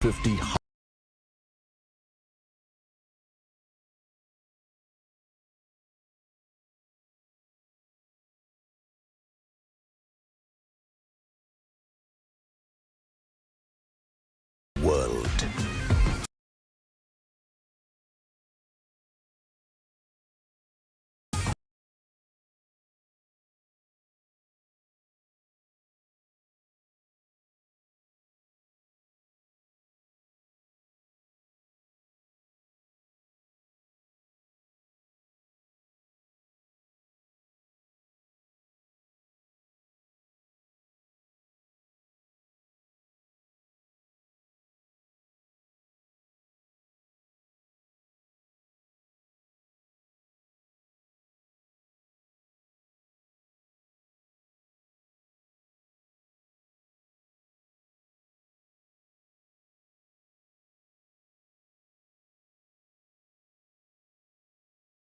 50 world.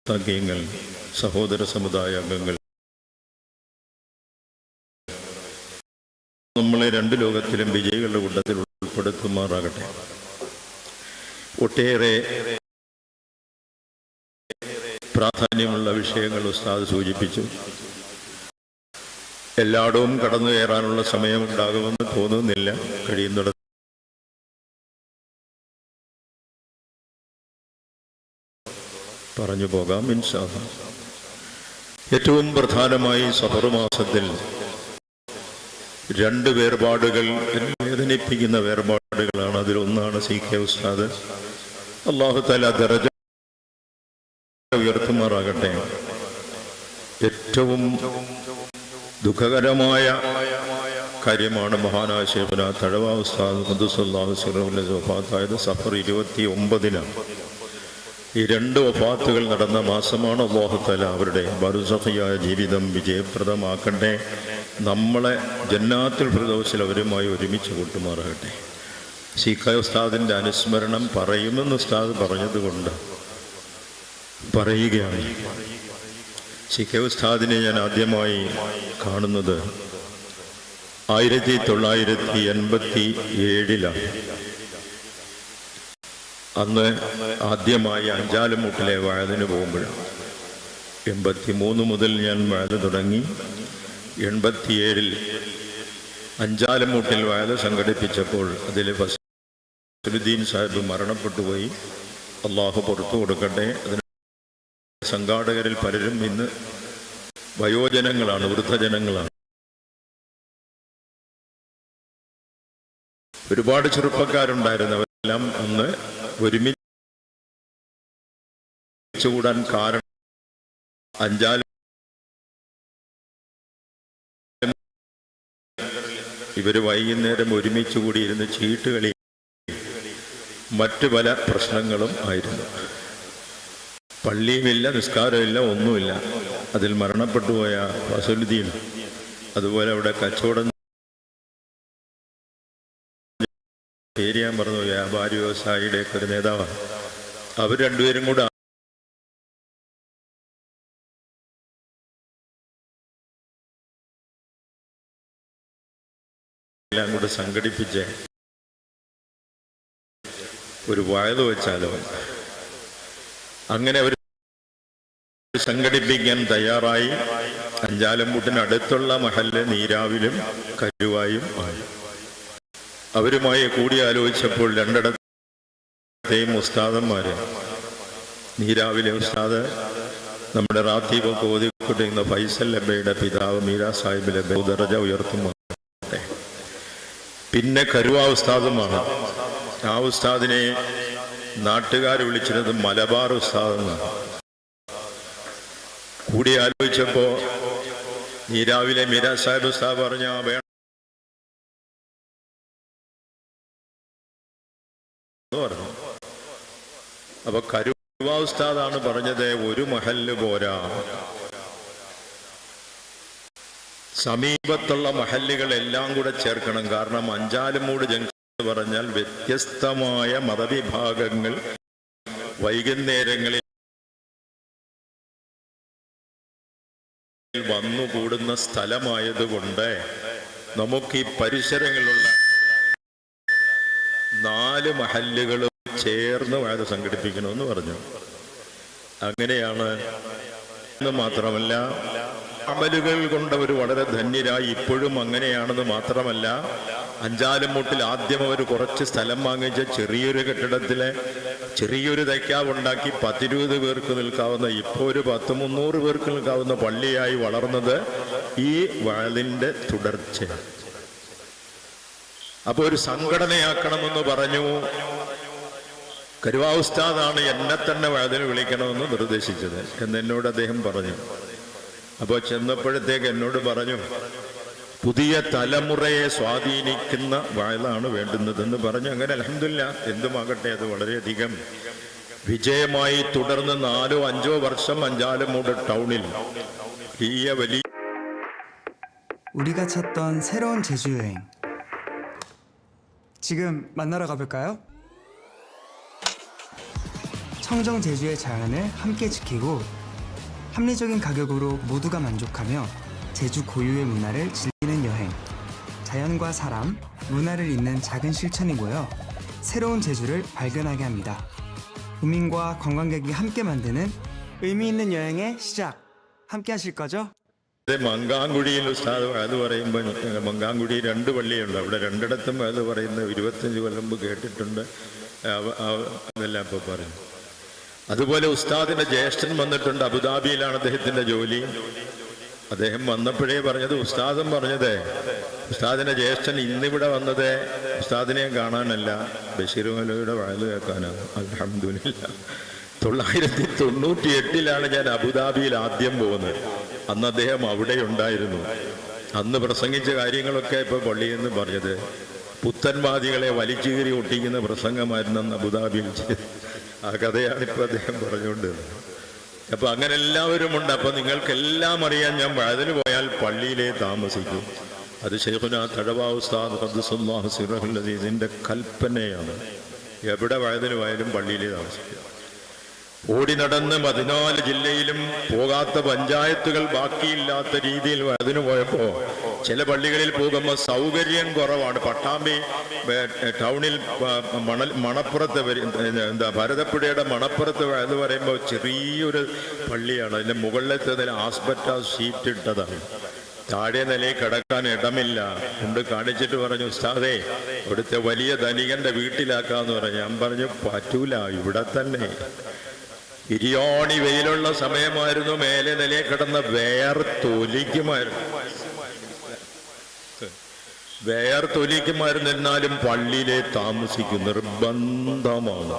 ഭാഗ്യങ്ങൾ സഹോദര സമുദായ അംഗങ്ങൾ, നമ്മളെ രണ്ട് ലോകത്തിലും വിജയികളുടെ കൂട്ടത്തിൽ ഉൾപ്പെടുത്തുമാറാകട്ടെ. ഒട്ടേറെ പ്രാധാന്യമുള്ള വിഷയങ്ങൾ ഉസ്താദ് സൂചിപ്പിച്ചു. എല്ലായിടവും കടന്നു കയറാനുള്ള സമയമുണ്ടാകുമെന്ന് തോന്നുന്നില്ല. കഴിയുന്നിടത്ത് പറഞ്ഞു പോകാം ഇൻഷാ അല്ലാഹ്. ഏറ്റവും പ്രധാനമായി സഫർ മാസത്തിൽ രണ്ട് വേർപാടുകൾ വേദനിപ്പിക്കുന്ന വേർപാടുകളാണ്. അതിലൊന്നാണ് CK ഉസ്താദ്. അല്ലാഹു തആല ദറജ ഉയർത്തുമാറാകട്ടെ. ഏറ്റവും ദുഃഖകരമായ കാര്യമാണ് മഹാനായ ശൈഖുനാ തഴവ ഉസ്താദ് ഖുദ്ദുസല്ലാഹു സിറഹുൽ വഫാത്തായത് സഫർ 29-നാണ്. ഈ രണ്ട് വഫാത്തുകൾ നടന്ന മാസമാണ്. അല്ലാഹു തആല അവരുടെ ബർസഖിയായ ജീവിതം വിജയപ്രദമാക്കട്ടെ. നമ്മളെ ജന്നാത്തുൽ ഫിർദൗസിൽ അവരുമായി ഒരുമിച്ച് കൂട്ടുമാറാകട്ടെ. CK ഉസ്താദിൻ്റെ അനുസ്മരണം പറയുമെന്ന് ഉസ്താദ് പറഞ്ഞതുകൊണ്ട് പറയുകയാണ്. CK ഉസ്താദിനെ ഞാൻ ആദ്യമായി കാണുന്നത് 1987-ലാണ്. അന്ന് ആദ്യമായി അഞ്ചാലുമൂട്ടിലെ വഅദിന് പോകുമ്പോഴാണ്. 83 മുതൽ ഞാൻ വഅദ് തുടങ്ങി. 87-ൽ അഞ്ചാലുമൂട്ടിൽ വഅദ് സംഘടിപ്പിച്ചപ്പോൾ അതിൽ ഫസലുദ്ദീൻ സാഹിബ് മരണപ്പെട്ടു പോയി. അള്ളാഹു പുറത്തു കൊടുക്കട്ടെ. അതിന് സംഘാടകരിൽ പലരും ഇന്ന് വയോജനങ്ങളാണ്, വൃദ്ധജനങ്ങളാണ്. ഒരുപാട് ചെറുപ്പക്കാരുണ്ടായിരുന്നവരെല്ലാം അന്ന് ഒരുമിച്ച് കൂടാൻ കാരണം അഞ്ചാലും ഇവര് വൈകുന്നേരം ഒരുമിച്ച് കൂടിയിരുന്ന് ചീട്ടുകളി മറ്റു പല പ്രശ്നങ്ങളും ആയിരുന്നു. പള്ളിയുമില്ല, നിസ്കാരമില്ല, ഒന്നുമില്ല. അതിൽ മരണപ്പെട്ടു പോയ ഫസലുദ്ദീൻ, അതുപോലെ അവിടെ കച്ചവടം പേര് ഞാൻ പറഞ്ഞു, വ്യാപാരി വ്യവസായിയുടെ ഒക്കെ ഒരു നേതാവാണ്. അവർ രണ്ടുപേരും കൂടെ എല്ലാം കൂടെ സംഘടിപ്പിച്ച് ഒരു വഅദ് വെച്ചാലോ. അങ്ങനെ അവർ സംഘടിപ്പിക്കാൻ തയ്യാറായി. അഞ്ചാലംകൂട്ടിനടുത്തുള്ള മഹല്ല് നീരാവിലും കരുവായും ആയി. അവരുമായി കൂടിയാലോചിച്ചപ്പോൾ രണ്ടിടത്തെയും ഉസ്താദന്മാര്, നീരാവിലെ ഉസ്താദ് നമ്മുടെ റാത്തീബൊക്കെ ഓതിക്കൊണ്ടിരുന്ന ഫൈസൽ ലബയുടെ പിതാവ് മീരാ സാഹിബ് ലബ ദറജ ഉയർത്തും. പിന്നെ കരുവാ ഉസ്താദുമാണ്. ആ ഉസ്താദിനെ നാട്ടുകാർ വിളിച്ചിരുന്നത് മലബാർ ഉസ്താദ് എന്നാണ്. കൂടിയാലോചിച്ചപ്പോ നീരാവിലെ മീരാ സാഹിബ് ഉസ്താദ് പറഞ്ഞ വേണം പറഞ്ഞു. അപ്പൊ കരുവാ ഉസ്താദാണ് പറഞ്ഞത്, ഒരു മഹല്ല് പോരാ, സമീപത്തുള്ള മഹല്ലുകളെല്ലാം കൂടെ ചേർക്കണം. കാരണം അഞ്ചാലുമൂട് ജംഗ്ഷൻ എന്ന് പറഞ്ഞാൽ വ്യത്യസ്തമായ മതവിഭാഗങ്ങൾ വൈകുന്നേരങ്ങളിൽ വന്നുകൂടുന്ന സ്ഥലമായതുകൊണ്ട് നമുക്ക് ഈ പരിസരങ്ങളുള്ള 4 മഹല്ലുകളും ചേർന്ന് വഅദ് സംഘടിപ്പിക്കണമെന്ന് പറഞ്ഞു. അങ്ങനെയാണ് എന്ന് മാത്രമല്ല, അമലുകൾ കൊണ്ട് അവർ വളരെ ധന്യരായി. ഇപ്പോഴും അങ്ങനെയാണെന്ന് മാത്രമല്ല, അഞ്ചാലുമൂട്ടിൽ ആദ്യം അവർ കുറച്ച് സ്ഥലം വാങ്ങിച്ച ചെറിയൊരു കെട്ടിടത്തിലെ ചെറിയൊരു തൈക്കാവുണ്ടാക്കി 10-20 പേർക്ക് നിൽക്കാവുന്ന, ഇപ്പോൾ ഒരു 100-300 പേർക്ക് നിൽക്കാവുന്ന പള്ളിയായി വളർന്നത് ഈ വഅദിന്റെ തുടർച്ചയാണ്. അപ്പൊ ഒരു സംഘടനയാക്കണമെന്ന് പറഞ്ഞു. കരുവാ ഉസ്താദാണ് എന്നെ തന്നെ വഅദിന് വിളിക്കണമെന്ന് നിർദ്ദേശിച്ചത് എന്നോട് അദ്ദേഹം പറഞ്ഞു. അപ്പോൾ ചെന്നപ്പോഴത്തേക്ക് എന്നോട് പറഞ്ഞു, പുതിയ തലമുറയെ സ്വാധീനിക്കുന്ന വഅദാണ് വേണ്ടുന്നതെന്ന് പറഞ്ഞു. അങ്ങനെ അൽഹംദുലില്ലാഹ് എന്തുമാകട്ടെ, അത് വളരെയധികം വിജയമായി തുടർന്ന് 4-5 വർഷം അഞ്ചാലുമൂട് ടൗണിൽ വലിയ 우리가 찾던 새로운 제주 여행 지금 만나러 가볼까요? 청정 제주의 자연을 함께 지키고 합리적인 가격으로 모두가 만족하며 제주 고유의 문화를 즐기는 여행. 자연과 사람, 문화를 잇는 작은 실천이 모여 새로운 제주를 발견하게 합니다. 국민과 관광객이 함께 만드는 의미 있는 여행의 시작. 함께 하실 거죠? മങ്കാങ്കുഴിയിൽ ഉസ്താദ് അത് പറയുമ്പോൾ, മങ്കാങ്കുഴി 2 പള്ളിയുണ്ട്. അവിടെ 2ഇടത്തും അത് പറയുന്ന 25 കൊല്ലം മുമ്പ് കേട്ടിട്ടുണ്ട്. അതെല്ലാം ഇപ്പോൾ പറയും. അതുപോലെ ഉസ്താദിന്റെ ജ്യേഷ്ഠൻ വന്നിട്ടുണ്ട്. അബുദാബിയിലാണ് അദ്ദേഹത്തിന്റെ ജോലി. അദ്ദേഹം വന്നപ്പോഴേ പറഞ്ഞത്, ഉസ്താദും പറഞ്ഞത്, ഉസ്താദിന്റെ ജ്യേഷ്ഠൻ ഇന്നിവിടെ വന്നത് ഉസ്താദിനെ കാണാനല്ല, ബഷീർ മൗലവിയുടെ വഅദ് കേൾക്കാനാണ്. അൽഹംദുലില്ലാഹ്. 998 ഞാൻ അബുദാബിയിൽ ആദ്യം പോകുന്നത്. അന്ന് അദ്ദേഹം അവിടെ ഉണ്ടായിരുന്നു. അന്ന് പ്രസംഗിച്ച കാര്യങ്ങളൊക്കെ ഇപ്പോൾ പള്ളിയിൽ നിന്ന് പറഞ്ഞത് പുത്തൻവാദികളെ വലിച്ചുകീറി ഒട്ടിക്കുന്ന പ്രസംഗമായിരുന്നു അന്ന് അബുദാബിയിൽ. ആ കഥയാണ് ഇപ്പോൾ അദ്ദേഹം പറഞ്ഞുകൊണ്ട്. അപ്പൊ അങ്ങനെ എല്ലാവരും ഉണ്ട്. അപ്പൊ നിങ്ങൾക്കെല്ലാം അറിയാൻ, ഞാൻ വഅദിന് പോയാൽ പള്ളിയിലേ താമസിക്കും. അത് ശൈഖുനാ തഴവ ഉസ്താദ് ഖദ്ദസല്ലാഹു സിറഹുൽ അസീസിന്റെ കൽപ്പനയാണ്. എവിടെ വഅദിന് പോയാലും പള്ളിയിലേ താമസിക്കും. ഓടി നടന്ന് 14 ജില്ലയിലും പോകാത്ത പഞ്ചായത്തുകൾ ബാക്കിയില്ലാത്ത രീതിയിൽ വഅദിന് പോയപ്പോ ചില പള്ളികളിൽ പോകുമ്പോൾ സൗകര്യം കുറവാണ്. പട്ടാമ്പി ടൗണിൽ മണപ്പുറത്ത് ഭാരതപ്പുഴയുടെ മണപ്പുറത്ത് വഅദ് പറയുമ്പോൾ ചെറിയൊരു പള്ളിയാണ്. അതിന്റെ മുകളിലത്തെ ആസ്ബറ്റാസ് ഷീറ്റ് ഇട്ടതാണ്. താഴെ നിലയിൽ കിടക്കാൻ ഇടമില്ല. കൊണ്ട് കാണിച്ചിട്ട് പറഞ്ഞു, ഉസ്താദേ ഇവിടുത്തെ വലിയ ധനികന്റെ വീട്ടിലാക്കാന്ന് പറഞ്ഞു. ഞാൻ പറഞ്ഞു, പറ്റൂല, ഇവിടെ തന്നെ. ഇരിയോണി വെയിലുള്ള സമയമായിരുന്നു. മേലെ നിലയിൽ കിടന്ന വേർത്തൊലിക്കുമായിരുന്നു. എന്നാലും പള്ളിയിലെ താമസിക്കും, നിർബന്ധമാണ്.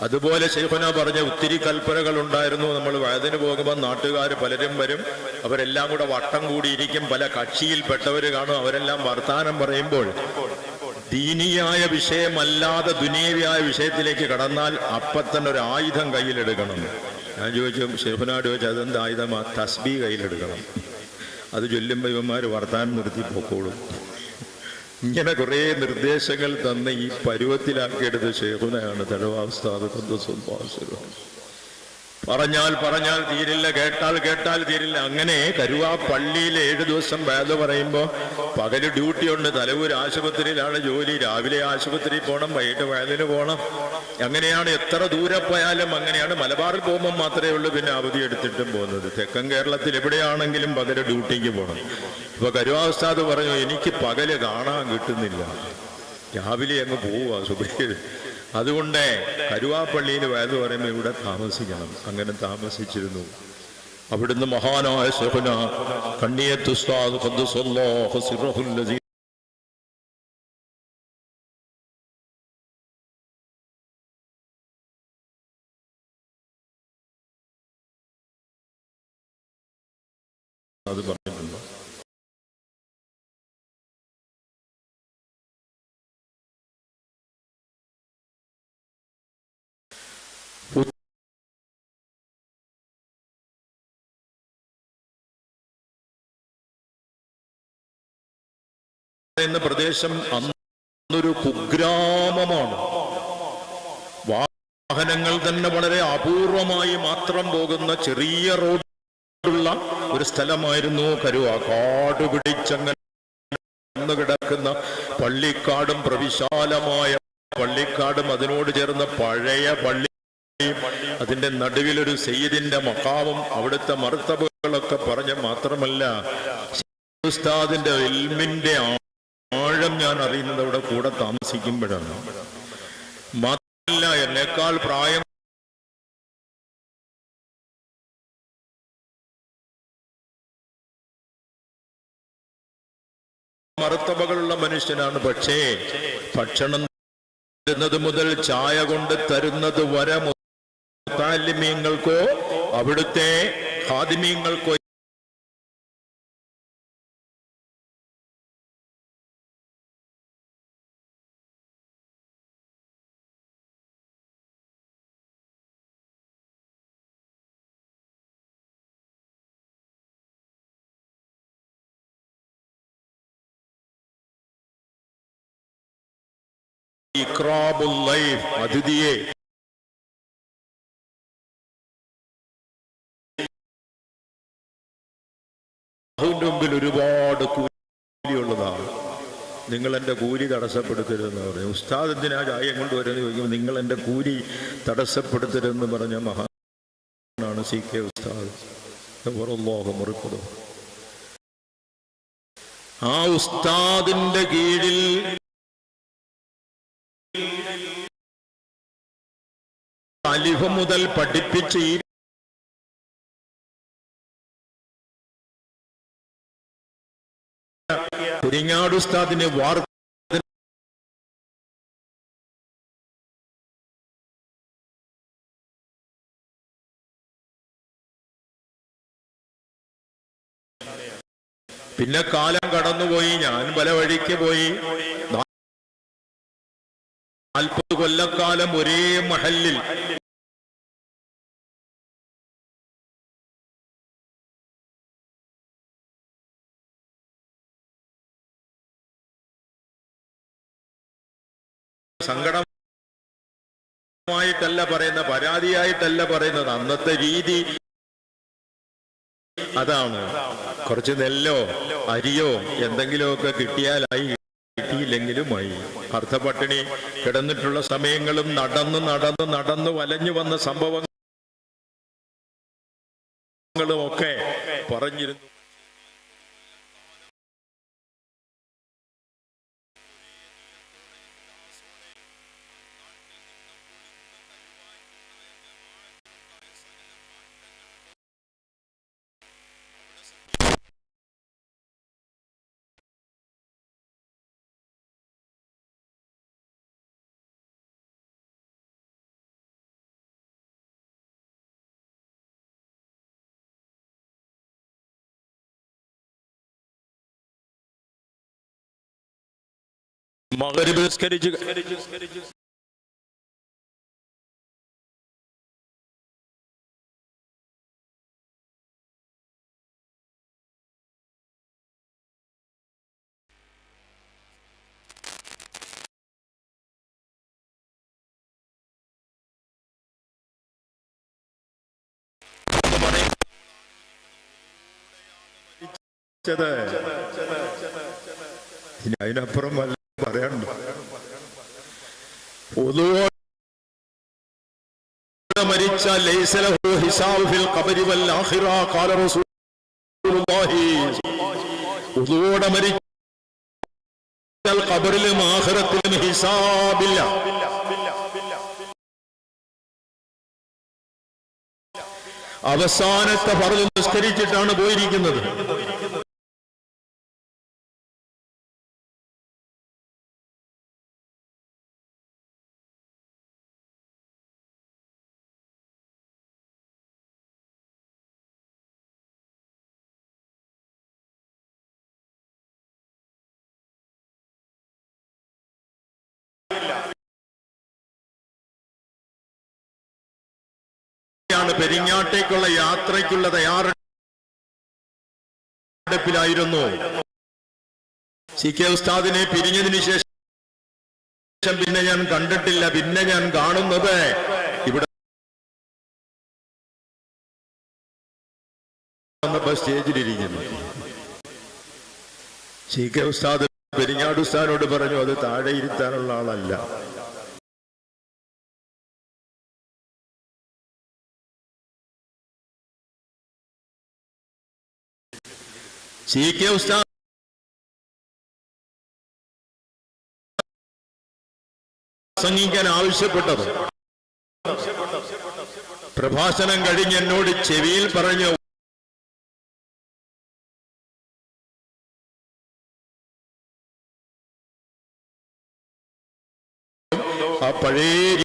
അതുപോലെ ശൈഖുന പറഞ്ഞ ഒത്തിരി കൽപ്പനകൾ ഉണ്ടായിരുന്നു. നമ്മൾ വഅദിന് പോകുമ്പോൾ നാട്ടുകാർ പലരും വരും. അവരെല്ലാം കൂടെ വട്ടം കൂടിയിരിക്കും. പല കക്ഷിയിൽപ്പെട്ടവർ കാണും. അവരെല്ലാം വർത്താനം പറയുമ്പോൾ ദീനിയായ വിഷയമല്ലാതെ ദുനിയവിയായ വിഷയത്തിലേക്ക് കടന്നാൽ അപ്പത്തന്നെ ഒരു ആയുധം കയ്യിലെടുക്കണം. ഞാൻ ചോദിച്ചു, ശൈഖുനോട് ചോദിച്ചു, അതെന്ത് ആയുധമാ? തസ്ബീ കയ്യിലെടുക്കണം. അത് ചൊല്ലുമ്പോൾ ഇവന്മാർ വർത്താനം നിർത്തി പോക്കോളും. ഇങ്ങനെ കുറേ നിർദ്ദേശങ്ങൾ തന്ന് ഈ പരുവത്തിലാക്കിയെടുത്ത് ശൈഖുനയാണ് തഴവ ഉസ്താദ് ഖദ്ദസല്ലാഹു സിറഹു. പറഞ്ഞാൽ തീരില്ല, കേട്ടാൽ തീരില്ല. അങ്ങനെ കരുവാ പള്ളിയിൽ 7 ദിവസം വഅദ് പറയുമ്പോൾ പകല് ഡ്യൂട്ടി ഉണ്ട്. തലവൂർ ആശുപത്രിയിലാണ് ജോലി. രാവിലെ ആശുപത്രിയിൽ പോകണം, വൈകിട്ട് വഅദിന് പോകണം. അങ്ങനെയാണ്. എത്ര ദൂരെ പോയാലും അങ്ങനെയാണ്. മലബാറിൽ പോകുമ്പോൾ മാത്രമേ ഉള്ളൂ പിന്നെ അവധി എടുത്തിട്ടും പോകുന്നത്. തെക്കൻ കേരളത്തിൽ എവിടെയാണെങ്കിലും പകല് ഡ്യൂട്ടിക്ക് പോകണം. ഇപ്പൊ കരുവാ ഉസ്താദ് പറഞ്ഞു, എനിക്ക് പകല് കാണാൻ കിട്ടുന്നില്ല, രാവിലെ അങ്ങ് പോവുക സുബഹി. അതുകൊണ്ട് കരുവാപ്പള്ളിയിൽ വഅദ് പറയുമ്പോൾ ഇവിടെ താമസിക്കണം. അങ്ങനെ താമസിച്ചിരുന്നു. അവിടുന്ന് മഹാനായ ശൈഖുനാ കണ്ണിയത്ത് ഉസ്താദ് ഖദ്ദസല്ലാഹു സിറഹുൽ അസീസ് അത് പറഞ്ഞിട്ടുണ്ട്. എന്ന പ്രദേശം അന്നൊരു കുഗ്രാമമാണ്. വാഹനങ്ങൾ തന്നെ വളരെ അപൂർവമായി മാത്രം പോകുന്ന ചെറിയ റോഡുള്ള ഒരു സ്ഥലമായിരുന്നു കരുവ. കാട് പിടിച്ചങ്ങനെ കിടക്കുന്ന പള്ളിക്കാടും പ്രവിശാലമായ പള്ളിക്കാടും അതിനോട് ചേർന്ന പഴയ പള്ളി, അതിന്റെ നടുവിലൊരു സയ്യിദിന്റെ മഖാമും അവിടുത്തെ മർത്തബകളൊക്കെ പറഞ്ഞ മാത്രമല്ല ഉസ്താദിന്റെ ഇൽമിന്റെ ആഴം ഞാൻ അറിയുന്നത് അവിടെ കൂടെ താമസിക്കുമ്പോഴാണ്. മാത്രമല്ല എന്നേക്കാൾ പ്രായം മർത്തബകളുള്ള മനുഷ്യനാണ്. പക്ഷേ ഭക്ഷണം തരുന്നത് മുതൽ ചായ കൊണ്ട് തരുന്നത് വരെ മുത്താലിമീങ്ങൾക്കോ അവിടുത്തെ ഖാദിമീങ്ങൾക്കോ ഇക്റാബുൽ ലൈഫ്, അതിഥിയെ മുമ്പിൽ ഒരുപാട് കൂലിയുള്ളതാണ്. നിങ്ങൾ എൻ്റെ കൂലി തടസ്സപ്പെടുത്തരുതെന്ന് പറഞ്ഞു. ഉസ്താദ് എന്തിനാ ചായം കൊണ്ടുവരുമെന്ന് ചോദിക്കുമ്പോൾ നിങ്ങൾ എൻ്റെ കൂലി തടസ്സപ്പെടുത്തരുതെന്ന് പറഞ്ഞ മഹാനാണ് CK ഉസ്താദ്. മുറിപ്പതോ ആ ഉസ്താദിന്റെ കീഴിൽ അലിഫ് മുതൽ പഠിപ്പിച്ച് ഈ പെരിങ്ങാട് ഉസ്താദിനെ പിന്നെ കാലം കടന്നുപോയി, ഞാൻ പല വഴിക്ക് പോയി. 40 കൊല്ലക്കാലം ഒരേ മഹല്ലിൽ സങ്കടമായിട്ടല്ല പറയുന്ന, പരാതിയായിട്ടല്ല പറയുന്നത്. അന്നത്തെ രീതി അതാണ്. കുറച്ച് നെല്ലോ അരിയോ എന്തെങ്കിലുമൊക്കെ കിട്ടിയാലായി, കിട്ടിയില്ലെങ്കിലുമായി. അർത്ഥപട്ടിണി കിടന്നിട്ടുള്ള സമയങ്ങളും നടന്ന് നടന്ന് നടന്ന് വലഞ്ഞു വന്ന സംഭവങ്ങളും ഒക്കെ പറഞ്ഞിരുന്നു. മഗ്‌രിബ് നിസ്കരിച്ച് ഇനി അതിനപ്പുറം വല്ല പറയാനുണ്ട്. മരിച്ചാൽ ലൈസ ലഹു ഹിസാബ് ഫിൽ ഖബരി വൽ ആഖിറ ഖാല റസൂലുള്ളാഹി. ഉദൂടെ മരിച്ചാൽ ഖബറിലും ആഖിറത്തിലും ഹിസാബില്ല. അവസാനത്തെ ഫർള് നിസ്കരിച്ചിട്ടാണ് പോയിരിക്കുന്നത്. പെരിങ്ങാട്ടേക്കുള്ള യാത്രയ്ക്കുള്ള തയ്യാറെടുപ്പിലായിരുന്നു. CK ഉസ്താദിനെ പിരിഞ്ഞതിന് ശേഷം പിന്നെ ഞാൻ കണ്ടിട്ടില്ല. പിന്നെ ഞാൻ കാണുന്നത് ഇവിടെ സ്റ്റേജിലിരിക്കുന്നു. CK ഉസ്താദ് പെരിങ്ങാട് ഉസ്താദിനോട് പറഞ്ഞു, അത് താഴെ ഇരുത്താനുള്ള ആളല്ല. CK ഉസ്താദ് പ്രസംഗിക്കാൻ ആവശ്യപ്പെട്ടത് പ്രഭാഷണം കഴിഞ്ഞ് എന്നോട് ചെവിയിൽ പറഞ്ഞു, ആ പഴയ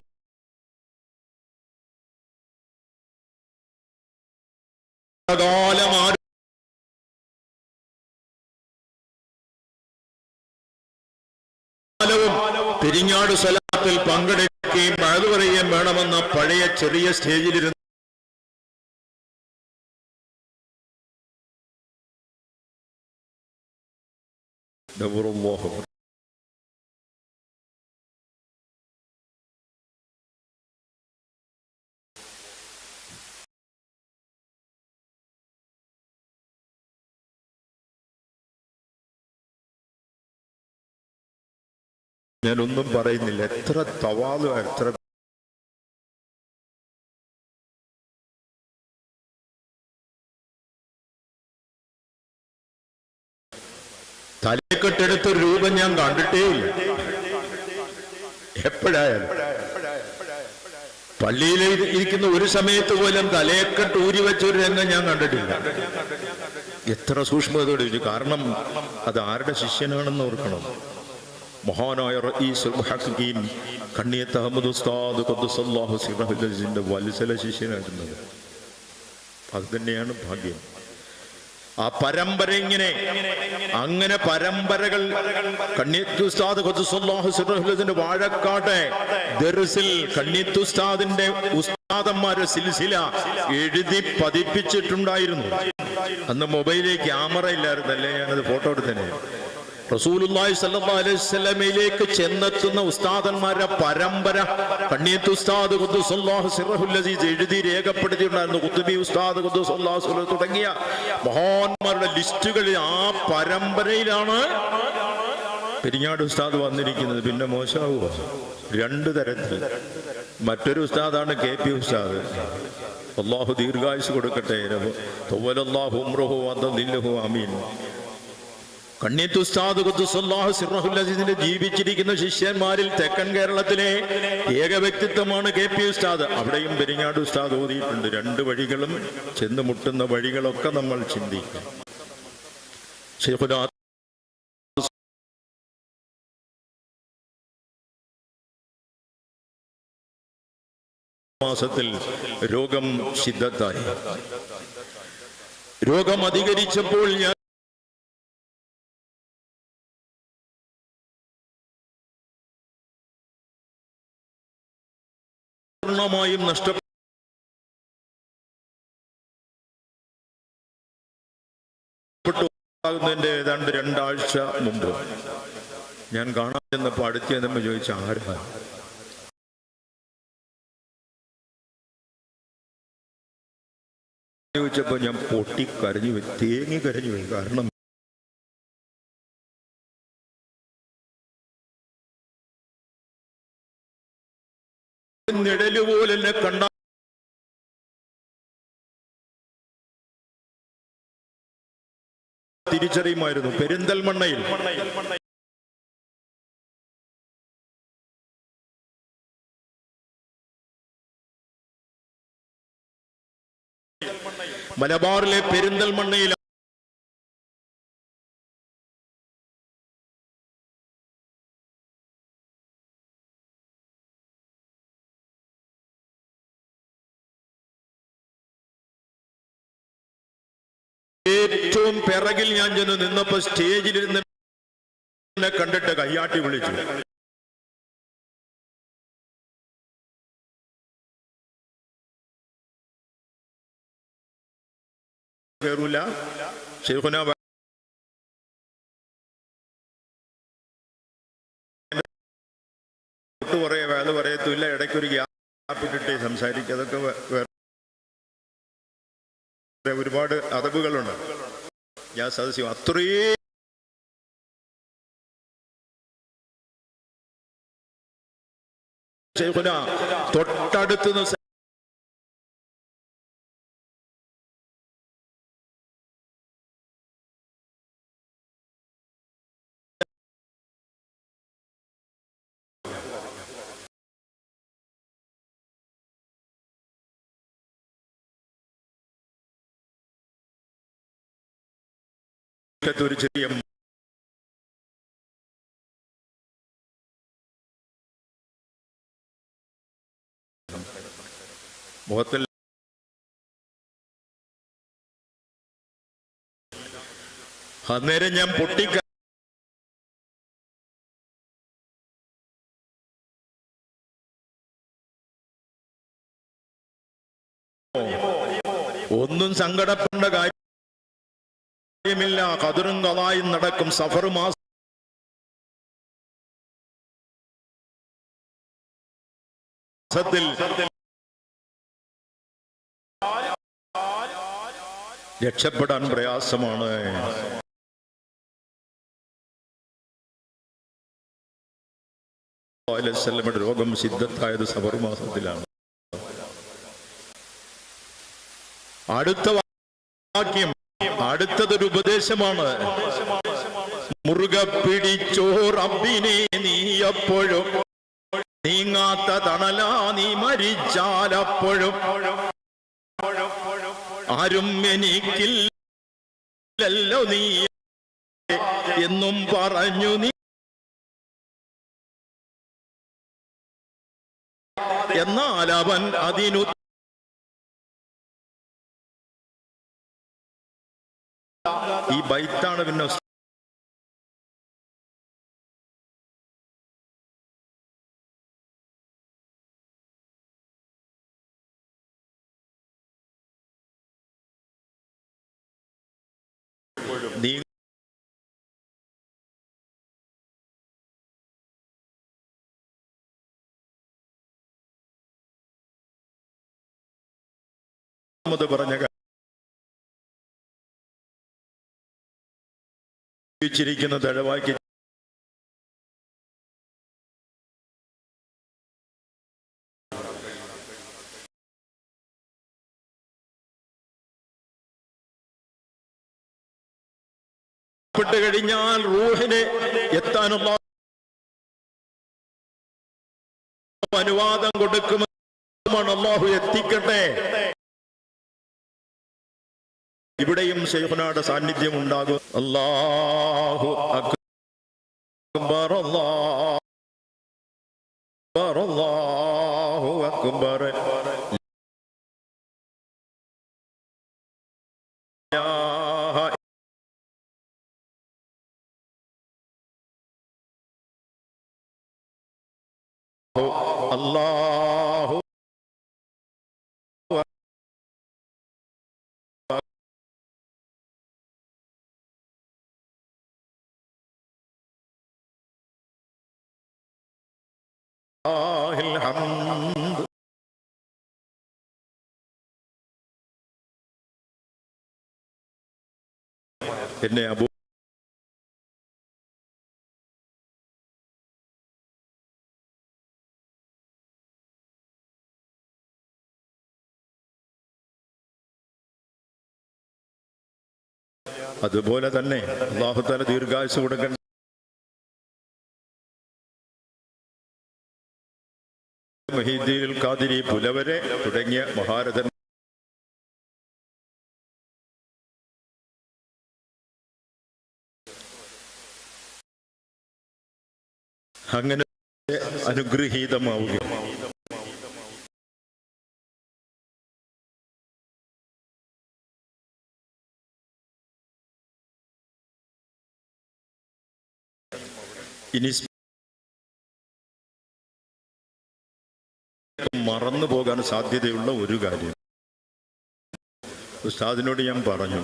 കാലം പെരിങ്ങാട് സ്വലാത്തിൽ പങ്കെടുക്കുകയും മഴ പറയുകയും വേണമെന്ന പഴയ ചെറിയ സ്റ്റേജിലിരുന്ന് ഞാനൊന്നും പറയുന്നില്ല. എത്ര തവാദു, എത്ര തലക്കെട്ടെടുത്തൊരു രൂപം ഞാൻ കണ്ടിട്ടേ ഇല്ല. എപ്പോഴായാലും പള്ളിയിൽ ഇരിക്കുന്ന ഒരു സമയത്ത് പോലും തലയെക്കെട്ട് ഊരി വെച്ചൊരു രംഗം ഞാൻ കണ്ടിട്ടില്ല. എത്ര സൂക്ഷ്മതയോടെ ചോദിച്ചു. കാരണം അത് ആരുടെ ശിഷ്യനാണെന്ന് ഓർക്കണം. മഹാനായ റഈസുൽ മുഹഖഖീൻ കണ്ണിയത്ത് അഹമ്മദ് ഉസ്താദ് ഖദ്ദസല്ലാഹു സിറഹുൽ അസീസിന്റെ വത്സല ശിഷ്യനായിരുന്നത്. അത് തന്നെയാണ് ഭാഗ്യം. ആ പരമ്പര ഇങ്ങനെ അങ്ങനെ പരമ്പരകൾ കണ്ണിയത്ത് ഉസ്താദ് ഖദ്ദസല്ലാഹു സിറഹുൽ അസീസിന്റെ വാഴക്കാട്ടെ ദർസിൽ കണ്ണിയത്ത് ഉസ്താദിന്റെ ഉസ്താദന്മാരെ സിൽസില എഴുതി പതിപ്പിച്ചിട്ടുണ്ടായിരുന്നു. അന്ന് മൊബൈലിൽ ക്യാമറ ഇല്ലായിരുന്നല്ലേ, ഞാനത് ഫോട്ടോ എടുത്തന്നെ. റസൂലുള്ളാഹി സ്വല്ലല്ലാഹു അലൈഹി വസല്ലമയിലേക്ക് ചെന്നെത്തുന്ന ഉസ്താദന്മാരുടെ പരമ്പര കണ്ണിയത്ത് ഉസ്താദ് ഖുദ്ദുസല്ലാഹു സിറഹുൽ അസീസ് എഴുതി രേഖപ്പെടുത്തിയിട്ടുണ്ടായിരുന്നു. ഖുത്ബി ഉസ്താദ് ഖുദ്ദുസല്ലാഹു സിറഹു തുടങ്ങിയ മഹാന്മാരുടെ ലിസ്റ്റുകളിൽ ആ പരമ്പരയിലാണ് പെരിങ്ങാട് ഉസ്താദ് വന്നിരിക്കുന്നത്. പിന്നെ മോശമാവുക രണ്ടു തരത്തിൽ. മറ്റൊരു ഉസ്താദാണ് KP ഉസ്താദ്. അല്ലാഹു ദീർഘായുസ് കൊടുക്കട്ടെ. തവല്ലല്ലാഹു ഉംറഹു വദല്ലിഹു ആമീൻ. കണ്ണിയത്ത് ഉസ്താദ് ഖുദ്ദുസല്ലാഹു സിറഹുൽ അസീസിന്റെ ജീവിച്ചിരിക്കുന്ന ശിഷ്യന്മാരിൽ തെക്കൻ കേരളത്തിലെ ഏക വ്യക്തിത്വമാണ് KP ഉസ്താദ്. അവിടെയും പെരിങ്ങാട് ഉസ്താദ് ഓതിയിട്ടുണ്ട്. രണ്ട് വഴികളും ചെന്ന് മുട്ടുന്ന വഴികളൊക്കെ നമ്മൾ ചിന്തിക്കും. ശൈഖുനാ മാസത്തിൽ രോഗം ശിദ്ദത്തായി. രോഗം അധികരിച്ചപ്പോൾ ഞാൻ പൂർണ്ണമായും നഷ്ടപ്പെട്ടു. ഏതാണ്ട് 2 ആഴ്ച മുമ്പ് ഞാൻ കാണാൻ ചെന്നപ്പോൾ അടുത്ത് ചെന്നപ്പോൾ ചോദിച്ച ആരാ? ചോദിച്ചപ്പോ ഞാൻ പൊട്ടിക്കരഞ്ഞു പോയി, തേങ്ങി കരഞ്ഞു പോയി. കാരണം നിഴല് പോലെ എന്നെ കണ്ട തിരിച്ചറിയുമായിരുന്നു. പെരിന്തൽമണ്ണയിൽ മലബാറിലെ പെരിന്തൽമണ്ണയിൽ ഏറ്റവും പിറകിൽ ഞാൻ ചെന്ന് നിന്നപ്പോ സ്റ്റേജിലിരുന്ന് എന്നെ കണ്ടിട്ട് കയ്യാട്ടി വിളിച്ചു. കേറൂല ശൈഖുനാ പറയാ, വേല പറയത്തില്ല, ഇടയ്ക്കൊരു ഗ്യാപ്പിട്ടിട്ടേ സംസാരിക്കുക. അതൊക്കെ ഒരുപാട് അതവുകളുണ്ട്. ഞാൻ സദസ്യം അത്രയും ശൈഖുന തൊട്ടടുത്ത് ഒരു ചെറിയ മുഖത്തിൽ അന്നേരം ഞാൻ പൊട്ടിക്ക ഒന്നും സങ്കടപ്പെടേണ്ട കാര്യമില്ല. ഖദറും ഖളായും നടക്കും. സഫർ മാസത്തിൽ രക്ഷപ്പെടാൻ പ്രയാസമാണ്. രോഗം സിദ്ധത്തായത് സഫർ മാസത്തിലാണ്. അടുത്ത വാക്യം, അടുത്തതൊരു ഉപദേശമാണ്. മുറുകെ പിടിച്ചോ റബ്ബിനെ നീ എപ്പോഴും, നീങ്ങാത്ത തണലാ നീ മരിച്ചാലപ്പോഴും, ആരും എനിക്കില്ലല്ലോ നീ എന്നും പറഞ്ഞു നീ, എന്നാൽ അവൻ അതിനു ഈ ബൈത്താണ് പിന്നെ നീ പറഞ്ഞ ിരിക്കുന്ന ദഴവാക്കി പ്പെട്ട് കഴിഞ്ഞാൽ റൂഹിനെ എത്താനുള്ള അനുവാദം കൊടുക്കുമെന്ന് അല്ലാഹു എത്തിക്കട്ടെ. ഇവിടെയും ശൈഖുനായുടെ സാന്നിധ്യം ഉണ്ടാകും. അല്ലാഹു അക്ബർ, അല്ലാഹു അക്ബർ, അല്ലാഹു ഹംദ്. എന്നെ അബൂ അതുപോലെ തന്നെ അല്ലാഹു തആല ദീർഘായുസ്സ് കൊടുക്കട്ടെ. മുഹീദ്ദീൻ ഖാദിരി പുലവരെ തുടങ്ങിയ മഹാരഥൻ അങ്ങനെ അനുഗ്രഹീതമാവുക. ഇനി മറന്നു പോകാൻ സാധ്യതയുള്ള ഒരു കാര്യം ഉസ്താദിനോട് ഞാൻ പറഞ്ഞു.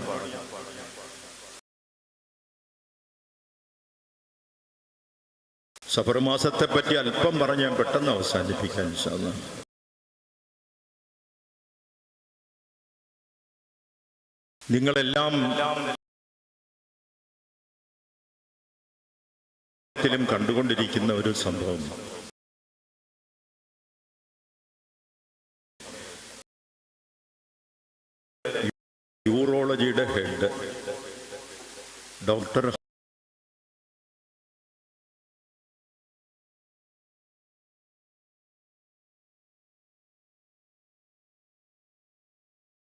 സഫർ മാസത്തെ പറ്റി അല്പം പറഞ്ഞ് ഞാൻ പെട്ടെന്ന് അവസാനിപ്പിക്കാൻ ഇൻഷാ അല്ലാഹ്. നിങ്ങളെല്ലാം കണ്ടുകൊണ്ടിരിക്കുന്ന ഒരു സംഭവം, ഡോക്ടർ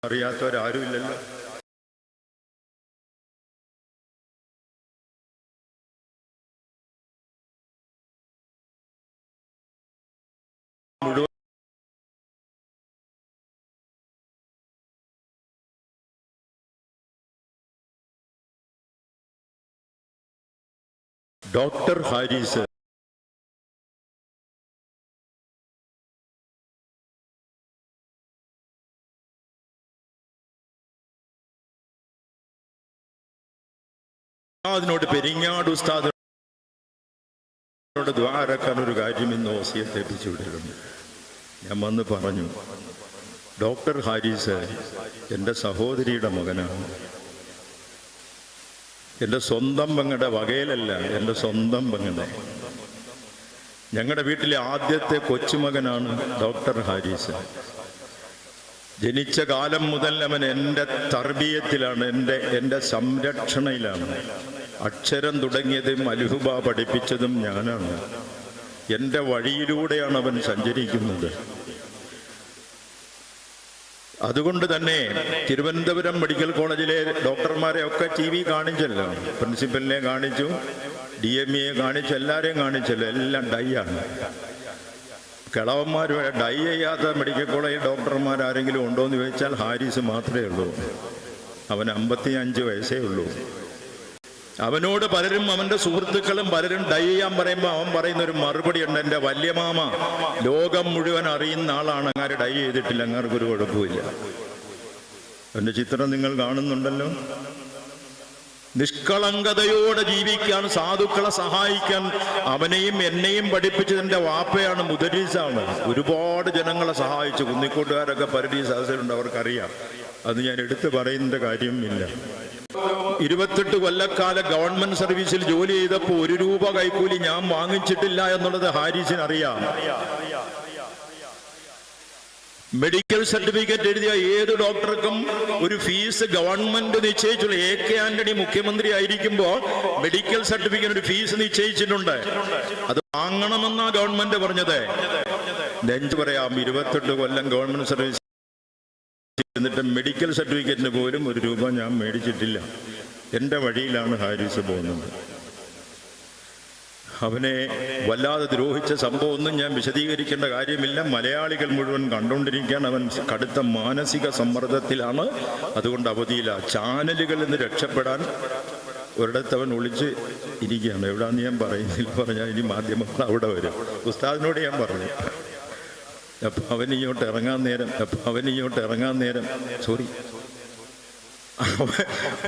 അറിയാത്തവരാരുമില്ലല്ലോ. മുഴുവൻ ഡോക്ടർ ഹാരിസ് അതിനോട് പെരിങ്ങാട് ഉസ്താദിനോട് ദ്വാരക്കാൻ ഒരു കാര്യം ഇന്ന് വസിയത്ത് ഏൽപ്പിച്ചു വിട്ടിട്ടുണ്ട്. ഞാൻ വന്ന് പറഞ്ഞു, ഡോക്ടർ ഹാരിസ് എൻ്റെ സഹോദരിയുടെ മകനാണ്. എൻ്റെ സ്വന്തം പെങ്ങളുടെ വകയിലല്ല, എൻ്റെ സ്വന്തം പെങ്ങളുടെ. ഞങ്ങളുടെ വീട്ടിലെ ആദ്യത്തെ കൊച്ചുമകനാണ് ഡോക്ടർ ഹാരിസ്. ജനിച്ച കാലം മുതൽ അവൻ എൻ്റെ തർബീയത്തിലാണ്, എൻ്റെ സംരക്ഷണയിലാണ്. അക്ഷരം തുടങ്ങിയതും അൽഹുബ പഠിപ്പിച്ചതും ഞാനാണ്. എൻ്റെ വഴിയിലൂടെയാണ് അവൻ സഞ്ചരിക്കുന്നത്. അതുകൊണ്ട് തന്നെ തിരുവനന്തപുരം മെഡിക്കൽ കോളേജിലെ ഡോക്ടർമാരെ ഒക്കെ TV കാണിച്ചല്ലോ, പ്രിൻസിപ്പലിനെ കാണിച്ചു, DME കാണിച്ചു, എല്ലാവരെയും കാണിച്ചല്ലോ. എല്ലാം ഡൈ ആണ്. കിളവന്മാർ ഡൈ ചെയ്യാത്ത മെഡിക്കൽ കോളേജ് ഡോക്ടർമാരാരെങ്കിലും ഉണ്ടോ എന്ന് ചോദിച്ചാൽ ഹാരിസ് മാത്രമേ ഉള്ളൂ. അവന് 55 വയസ്സേ ഉള്ളൂ. അവനോട് പലരും, അവൻ്റെ സുഹൃത്തുക്കളും പലരും ഡൈ ചെയ്യാൻ പറയുമ്പോൾ അവൻ പറയുന്ന ഒരു മറുപടി ഉണ്ട്, എൻ്റെ വല്യമാമ ലോകം മുഴുവൻ അറിയുന്ന ആളാണ്, അങ്ങനെ ഡൈ ചെയ്തിട്ടില്ല, അങ്ങാർക്ക് ഒരു കുഴപ്പമില്ല. എൻ്റെ ചിത്രം നിങ്ങൾ കാണുന്നുണ്ടല്ലോ. നിഷ്കളങ്കതയോടെ ജീവിക്കാൻ, സാധുക്കളെ സഹായിക്കാൻ അവനെയും എന്നെയും പഠിപ്പിച്ചതിൻ്റെ വാപ്പയാണ്, മുദരീസാണ്. ഒരുപാട് ജനങ്ങളെ സഹായിച്ചു. കുന്നിക്കോട്ടുകാരൊക്കെ പരദീസ് സദസ്സിലുണ്ട്, അവർക്കറിയാം. അത് ഞാൻ എടുത്തു പറയുന്നതിൻ്റെ കാര്യമില്ല. 28 കൊല്ലക്കാല ഗവൺമെന്റ് സർവീസിൽ ജോലി ചെയ്തപ്പോൾ 1 രൂപ കൈക്കൂലി ഞാൻ വാങ്ങിച്ചിട്ടില്ല എന്നുള്ളത് ഹാരിസിന് അറിയാം. മെഡിക്കൽ സർട്ടിഫിക്കറ്റ് എഴുതിയ ഏത് ഡോക്ടർക്കും ഒരു ഫീസ് ഗവൺമെന്റ് നിശ്ചയിച്ചുള്ള. AK ആന്റണി മുഖ്യമന്ത്രി ആയിരിക്കുമ്പോൾ മെഡിക്കൽ സർട്ടിഫിക്കറ്റ് ഒരു ഫീസ് നിശ്ചയിച്ചിട്ടുണ്ട്. അത് വാങ്ങണമെന്നാ ഗവൺമെന്റ് പറഞ്ഞത്. നെഞ്ച് പറയാം, 28 കൊല്ലം ഗവൺമെന്റ് സർവീസ് എന്നിട്ട് മെഡിക്കൽ സർട്ടിഫിക്കറ്റിന് പോലും 1 രൂപ ഞാൻ മേടിച്ചിട്ടില്ല. എൻ്റെ വഴിയിലാണ് ഹാരിസ് പോകുന്നത്. അവനെ വല്ലാതെ ദ്രോഹിച്ച സംഭവം ഒന്നും ഞാൻ വിശദീകരിക്കേണ്ട കാര്യമില്ല. മലയാളികൾ മുഴുവൻ കണ്ടുകൊണ്ടിരിക്കുകയാണ്. അവൻ കടുത്ത മാനസിക സമ്മർദ്ദത്തിലാണ്. അതുകൊണ്ട് അവധിയിലാണ്. ചാനലുകളിൽ നിന്ന് രക്ഷപ്പെടാൻ ഒരിടത്ത് അവൻ ഒളിച്ച് ഇരിക്കുകയാണ്. എവിടാന്ന് ഞാൻ പറയുന്നില്ല, പറഞ്ഞാൽ ഇനി മാധ്യമങ്ങൾ അവിടെ വരും. ഉസ്താദിനോട് ഞാൻ പറഞ്ഞു, അപ്പം അവനിങ്ങോട്ട് ഇറങ്ങാൻ നേരം സോറി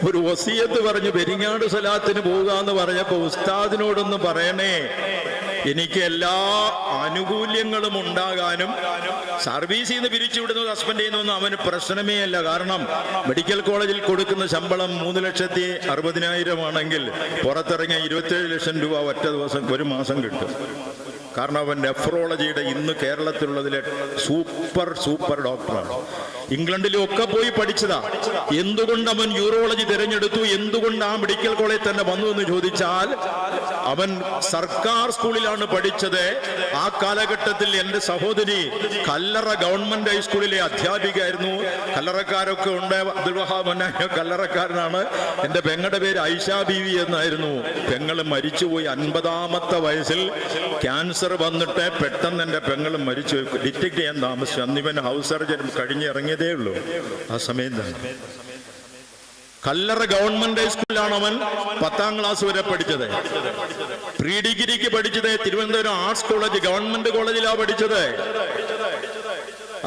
ഒരു വസിയത്ത് പറഞ്ഞു, പെരിങ്ങാട് സ്വലാത്തിന് പോവുക എന്ന് പറഞ്ഞപ്പോൾ ഉസ്താദിനോടൊന്ന് പറയണേ, എനിക്ക് എല്ലാ ആനുകൂല്യങ്ങളും ഉണ്ടാകാനും സർവീസിൽ നിന്ന് പിരിച്ചുവിടുന്നത് സസ്പെൻഡ് ചെയ്യുന്നതൊന്നും അവന് പ്രശ്നമേ അല്ല. കാരണം മെഡിക്കൽ കോളേജിൽ കൊടുക്കുന്ന ശമ്പളം 3,60,000 ആണെങ്കിൽ പുറത്തിറങ്ങിയ 27 ലക്ഷം രൂപ ഒറ്റ ദിവസം, ഒരു മാസം കിട്ടും. കാരണം അവൻ നെഫ്രോളജിയുടെ ഇന്ന് കേരളത്തിലുള്ളതിലെ സൂപ്പർ ഡോക്ടറാണ്. ഇംഗ്ലണ്ടിലും ഒക്കെ പോയി പഠിച്ചതാ. എന്തുകൊണ്ട് അവൻ യൂറോളജി തിരഞ്ഞെടുത്തു, എന്തുകൊണ്ട് ആ മെഡിക്കൽ കോളേജിൽ തന്നെ വന്നു എന്ന് ചോദിച്ചാൽ, അവൻ സർക്കാർ സ്കൂളിലാണ് പഠിച്ചത്. ആ കാലഘട്ടത്തിൽ എൻ്റെ സഹോദരി കല്ലറ ഗവൺമെന്റ് ഹൈസ്കൂളിലെ അധ്യാപികയായിരുന്നു. കല്ലറക്കാരൊക്കെ ഉണ്ട്. അബ്ദുൽ വഹാബ് കല്ലറക്കാരനാണ്. എൻ്റെ പെങ്ങളുടെ പേര് ഐഷ ബീവി എന്നായിരുന്നു. പെങ്ങൾ മരിച്ചുപോയി 50-ാമത്തെ വയസ്സിൽ ക്യാൻസർ വന്നിട്ട് പെട്ടെന്ന് എൻ്റെ പെങ്ങൾ മരിച്ചു. ഡിറ്റക്ട് ചെയ്യാൻ താമസിച്ചു. അന്നിവൻ ഹൗസ് സർജറി കഴിഞ്ഞിറങ്ങിയതേ ഉള്ളൂ. ആ സമയം തന്നെ കല്ലറ ഗവൺമെന്റ് ഹൈസ്കൂളിലാണ് അവൻ 10ാം ക്ലാസ് വരെ പഠിച്ചത്. പ്രീ ഡിഗ്രിക്ക് പഠിച്ചത് തിരുവനന്തപുരം ആർട്സ് കോളേജ് ഗവൺമെന്റ് കോളേജിലാണ് പഠിച്ചത്.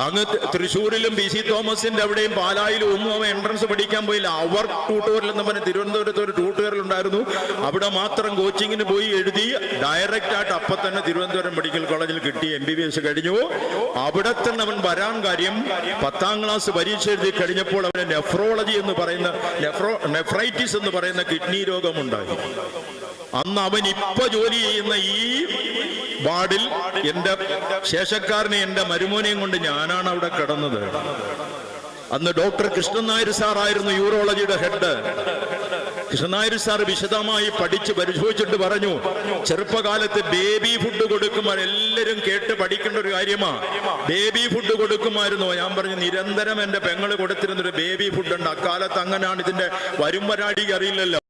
അങ്ങ് തൃശ്ശൂരിലും BC തോമസിന്റെ അവിടെയും പാലായിലും ഒന്നും അവൻ എൻട്രൻസ് പഠിക്കാൻ പോയില്ല. അവർ ട്യൂട്ടോറിയൽ എന്ന് പറഞ്ഞ തിരുവനന്തപുരത്ത് ഒരു ട്യൂട്ടോറിയൽ ഉണ്ടായിരുന്നു. അവിടെ മാത്രം കോച്ചിങ്ങിന് പോയി എഴുതി ഡയറക്റ്റ് ആയിട്ട് അപ്പം തന്നെ തിരുവനന്തപുരം മെഡിക്കൽ കോളേജിൽ കിട്ടി. MBBS കഴിഞ്ഞു. അവിടെ തന്നെ അവൻ വരാൻ കാര്യം, 10ാം ക്ലാസ് പരീക്ഷ എഴുതി കഴിഞ്ഞപ്പോൾ അവന് നെഫ്രോളജി എന്ന് പറയുന്ന നെഫ്രൈറ്റിസ് എന്ന് പറയുന്ന കിഡ്നി രോഗമുണ്ടായി. അന്ന് അവൻ ഇപ്പൊ ജോലി ചെയ്യുന്ന ഈ വാർഡിൽ എൻ്റെ ശേഷക്കാരനെ, എൻ്റെ മരുമോനെയും കൊണ്ട് ഞാനാണ് അവിടെ കിടന്നത്. അന്ന് ഡോക്ടർ കൃഷ്ണൻ നായർ സാറായിരുന്നു യൂറോളജിയുടെ ഹെഡ്. കൃഷ്ണനായർ സാർ വിശദമായി പഠിച്ച് പരിശോധിച്ചിട്ട് പറഞ്ഞു, ചെറുപ്പകാലത്ത് ബേബി ഫുഡ് കൊടുക്കുമ്പോൾ എല്ലാവരും കേട്ട് പഠിക്കേണ്ട ഒരു കാര്യമാണ്. ബേബി ഫുഡ് കൊടുക്കുമായിരുന്നോ? ഞാൻ പറഞ്ഞു, നിരന്തരം എന്റെ പെങ്ങള് കൊടുത്തിരുന്നൊരു ബേബി ഫുഡ് ഉണ്ട്. അക്കാലത്ത് അങ്ങനെയാണ്. ഇതിന്റെ വരും വരാടിക്ക് അറിയില്ലല്ലോ.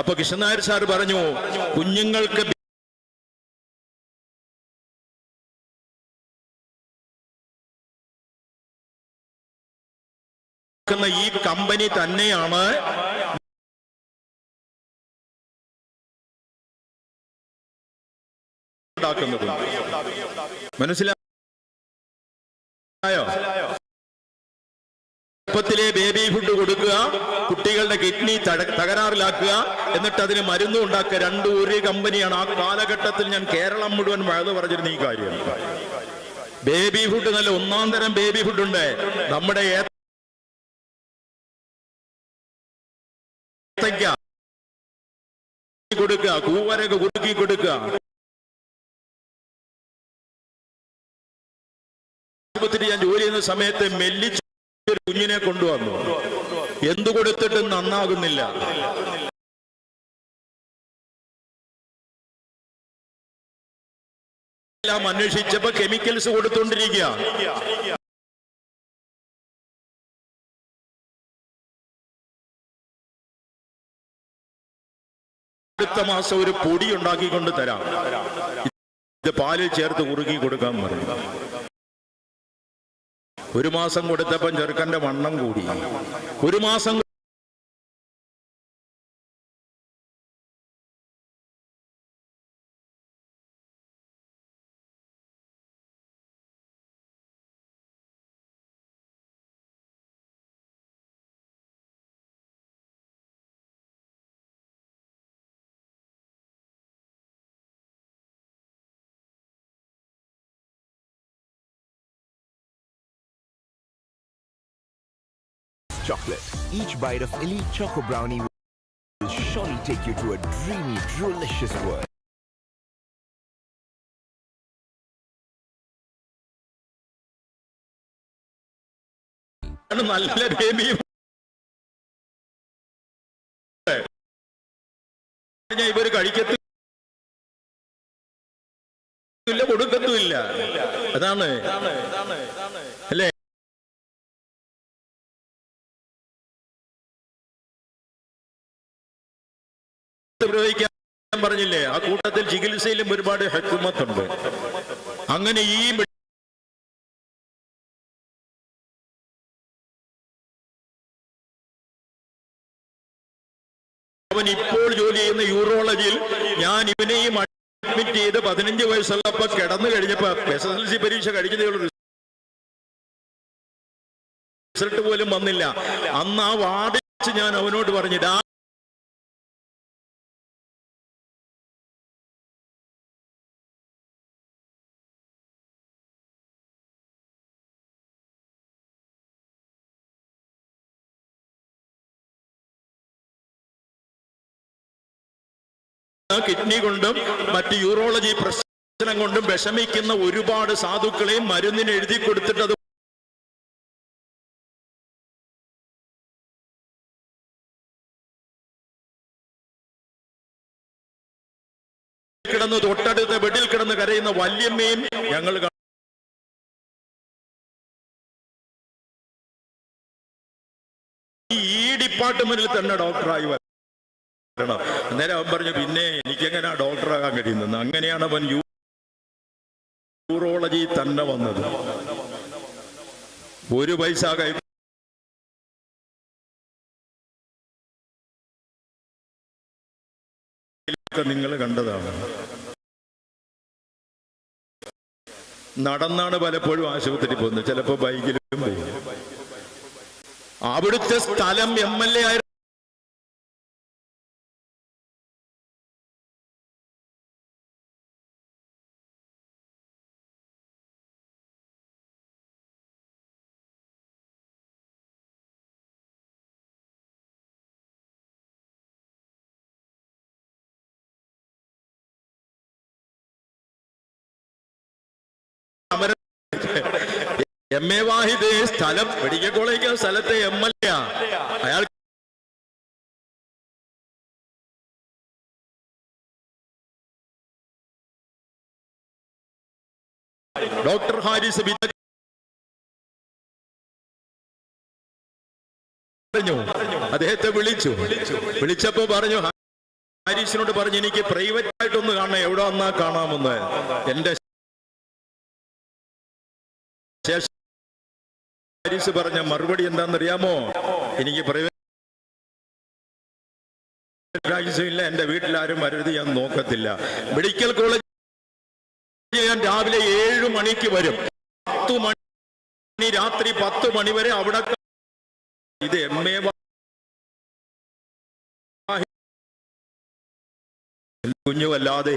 അപ്പൊ കൃഷ്ണനായർ സാർ പറഞ്ഞു, കുഞ്ഞുങ്ങൾക്ക് ഈ കമ്പനി തന്നെയാണ് ഉണ്ടാക്കുന്നത്. മനസ്സിലായോ? ചെറുപ്പത്തിലെ ബേബി ഫുഡ് കൊടുക്കുക, കുട്ടികളുടെ കിഡ്നി തകരാറിലാക്കുക, എന്നിട്ട് അതിന് മരുന്നും ഉണ്ടാക്കുക. രണ്ടും ഒരു കമ്പനിയാണ്. ആ കാലഘട്ടത്തിൽ ഞാൻ കേരളം മുഴുവൻ വഴുതു പറഞ്ഞിരുന്ന ഈ കാര്യം. ബേബി ഫുഡ് നല്ല ഒന്നാം തരം ബേബി ഫുഡ് ഉണ്ട്. നമ്മുടെ കൊടുക്കുക, കൂവരൊക്കെ കുറുക്കി കൊടുക്കുക. ആശുപത്രി ഞാൻ ജോലി ചെയ്യുന്ന സമയത്ത് മെല്ലിച്ച ഒരു കുഞ്ഞിനെ കൊണ്ടുവന്നു. എന്തു കൊടുത്തിട്ടും നന്നാകുന്നില്ല. എല്ലാം അന്വേഷിച്ചപ്പോ കെമിക്കൽസ് കൊടുത്തോണ്ടിരിക്കുക. അടുത്ത മാസം ഒരു പൊടി ഉണ്ടാക്കിക്കൊണ്ട് തരാം, ഇത് പാലിൽ ചേർത്ത് കുറുക്കി കൊടുക്കാൻ പറഞ്ഞു. ഒരു മാസം കൊടുത്തപ്പം ചെറുക്കന്റെ വണ്ണം കൂടി. ഒരു മാസം chocolate. Each bite of Elite Choco Brownie will surely take you to a dreamy, delicious world. നല്ല ബേബി ഇവര് കഴിക്കത്തില്ല, കൊടുക്കത്തുമില്ല. അതാണ് അല്ലേ? പ്രയോഗിക്കാൻ പറഞ്ഞില്ലേ? ആ കൂട്ടത്തിൽ ചികിത്സയിലും ഒരുപാട് ഹക്മത്തുണ്ട്. അങ്ങനെ ഈ അവൻ ഇപ്പോൾ ജോലി ചെയ്യുന്ന യൂറോളജിയിൽ ഞാൻ ഇവനെയും അഡ്മിറ്റ് ചെയ്ത് 15 വയസ്സുള്ളപ്പോ കിടന്നു കഴിഞ്ഞപ്പോ SSLC പരീക്ഷ കഴിഞ്ഞതേ ഉള്ളൂ, റിസൾട്ട് പോലും വന്നില്ല. അന്ന് ആ വാർഡിൽ വെച്ച് ഞാൻ അവനോട് പറഞ്ഞു, കിഡ്നി കൊണ്ടും മറ്റ് യൂറോളജി പ്രശ്നം കൊണ്ടും വിഷമിക്കുന്ന ഒരുപാട് സാധുക്കളെയും മരുന്നിന് എഴുതി കൊടുത്തിട്ട് അത് കിടന്ന് തൊട്ടടുത്ത ബെഡിൽ കിടന്ന് കരയുന്ന വല്യമ്മയും ഞങ്ങൾ ഈ ഡിപ്പാർട്ട്മെന്റിൽ തന്നെ ഡോക്ടറായി വരണം. അന്നേരം അവൻ പറഞ്ഞു, പിന്നെ എനിക്കെങ്ങനെ ഡോക്ടറാകാൻ കഴിയുന്നത്? അങ്ങനെയാണ് അവൻ യൂറോളജി തന്നെ വന്നത്. ഒരു പൈസ നിങ്ങൾ കണ്ടതാണ്. നടന്നാണ് പലപ്പോഴും ആശുപത്രി പോകുന്നത്, ചിലപ്പോ ബൈക്കിലും പോകും. അവിടുത്തെ സ്ഥലം MLA ആയിരുന്നു. MA വാഹിദ് സ്ഥലം മെഡിക്കൽ കോളേജ് സ്ഥലത്തെ MLA അയാൾ ഡോക്ടർ ഹാരിസ് പറഞ്ഞു, അദ്ദേഹത്തെ വിളിച്ചപ്പോ പറഞ്ഞു, ഹാരിസിനോട് പറഞ്ഞു എനിക്ക് പ്രൈവറ്റ് ആയിട്ടൊന്ന് കാണണം, എവിടെ വന്നാ കാണാമെന്ന്. എന്റെ ശേഷം ഹാരിസ് പറഞ്ഞ മറുപടി എന്താണെന്നറിയാമോ? എനിക്ക് പ്രൈവറ്റ് ഇല്ല, എന്റെ വീട്ടിലാരും വരരുത്, ഞാൻ നോക്കത്തില്ല. മെഡിക്കൽ കോളേജ് ഞാൻ രാവിലെ 7 മണിക്ക് വരും, 10 മണി രാത്രി 10 മണി വരെ അവിടെ. ഇത് MA കുഞ്ഞുവല്ലാതെ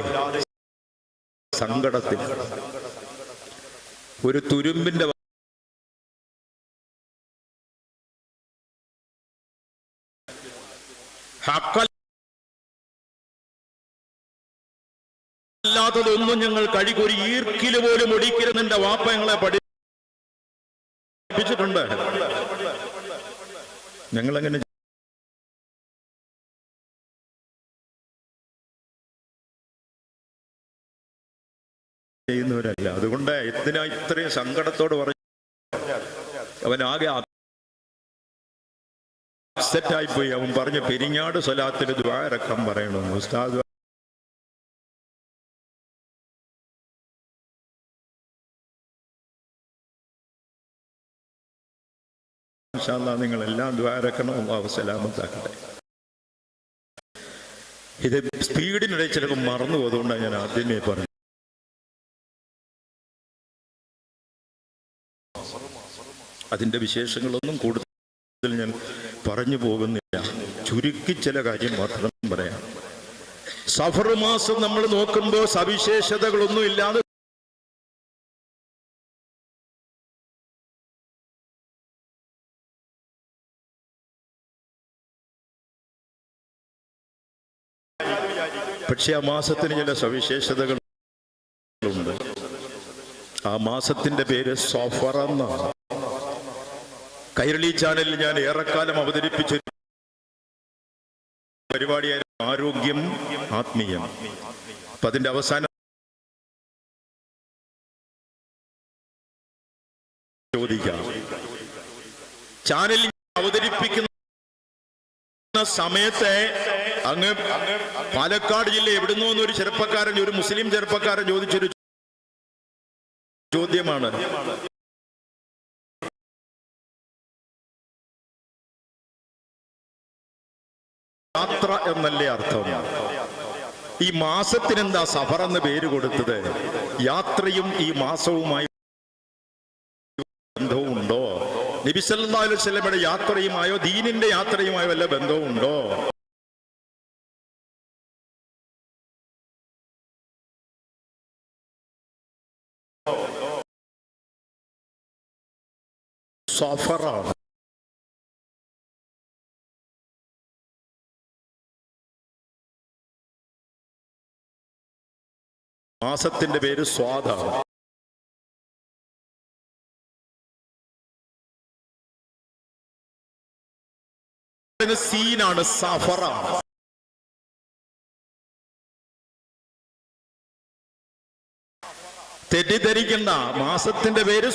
സങ്കടത്തിൽ ഒരു തുരുമ്പിന്റെ അല്ലാത്തതൊന്നും ഞങ്ങൾ ഒരു ഈർക്കില് പോലും ഒടിക്കരുത്. എന്റെ വാപ്പ ഞങ്ങളെ പഠിപ്പിച്ചിട്ടുണ്ട്. ഞങ്ങളങ്ങനെ ചെയ്യുന്നവരല്ല. അതുകൊണ്ട് എന്തിനാ ഇത്രയും സങ്കടത്തോട് പറഞ്ഞു? അവനാകെ അപ്സെറ്റായി പോയി. അവൻ പറഞ്ഞു പെരിങ്ങാട് സ്വലാത്തിന് ദുആ ഇറക്കാൻ പറയണമെന്ന്. ഉസ്താദ് നിങ്ങളെല്ലാം ദുആ ഇറക്കണം, അല്ലാഹു സലാമത്താക്കട്ടെ. ഇത് സ്പീഡിനിടെ ചിലപ്പോൾ മറന്നു പോയതുകൊണ്ടാണ് ഞാൻ ആദ്യമേ പറഞ്ഞു. അതിന്റെ വിശേഷങ്ങളൊന്നും കൂടുതൽ ഞാൻ പറഞ്ഞു പോകുന്നില്ല. ചുരുക്കി ചില കാര്യം മാത്രം പറയാം. സഫർ മാസം നമ്മൾ നോക്കുമ്പോൾ സവിശേഷതകളൊന്നും ഇല്ലാതെ പക്ഷെ ആ മാസത്തിന് ചില സവിശേഷതകളുണ്ട്. ആ മാസത്തിന്റെ പേര് സഫർ എന്നാണ്. കൈരളി ചാനലിൽ ഞാൻ ഏറെക്കാലം അവതരിപ്പിച്ച പരിപാടിയായിരുന്നു ആരോഗ്യം ആത്മീയം. അപ്പൊ അതിന്റെ അവസാനം ചോദിക്കാം, ചാനലിൽ അവതരിപ്പിക്കുന്ന സമയത്ത് അങ്ങ് പാലക്കാട് ജില്ല എവിടുന്നോ എന്നൊരു ചെറുപ്പക്കാരൻ, ഒരു മുസ്ലിം ചെറുപ്പക്കാരൻ ചോദിച്ചൊരു ചോദ്യമാണ്. യാത്ര എന്നല്ലേ അർത്ഥം? ഈ മാസത്തിനെന്താ സഫർ എന്ന് പേര് കൊടുത്തത്? യാത്രയും ഈ മാസവുമായി ബന്ധവുമുണ്ടോ? നബി സല്ലല്ലാഹു അലൈഹി വസല്ലമയുടെ യാത്രയുമായോ ദീനിന്റെ യാത്രയുമായോ വല്ല ബന്ധവുമുണ്ടോ? സഫറാണ്. മാസത്തിന്റെ പേര് സ്വാദാണ്. സീനാണ്, സഫറാണ്. തെറ്റിദ്ധരിക്കണ്ട, മാസത്തിന്റെ പേര്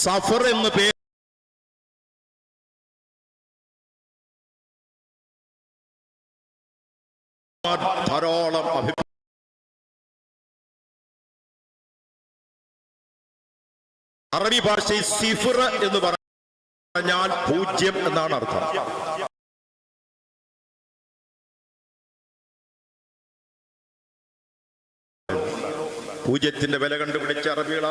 സഫർ എന്ന് പേര് ധാരാളം അറബി ഭാഷയിൽ സിഫർ എന്ന് പറഞ്ഞാൽ 0 എന്നാണ് അർത്ഥം. പൂജ്യത്തിന്റെ വില കണ്ടുപിടിച്ച അറബികൾ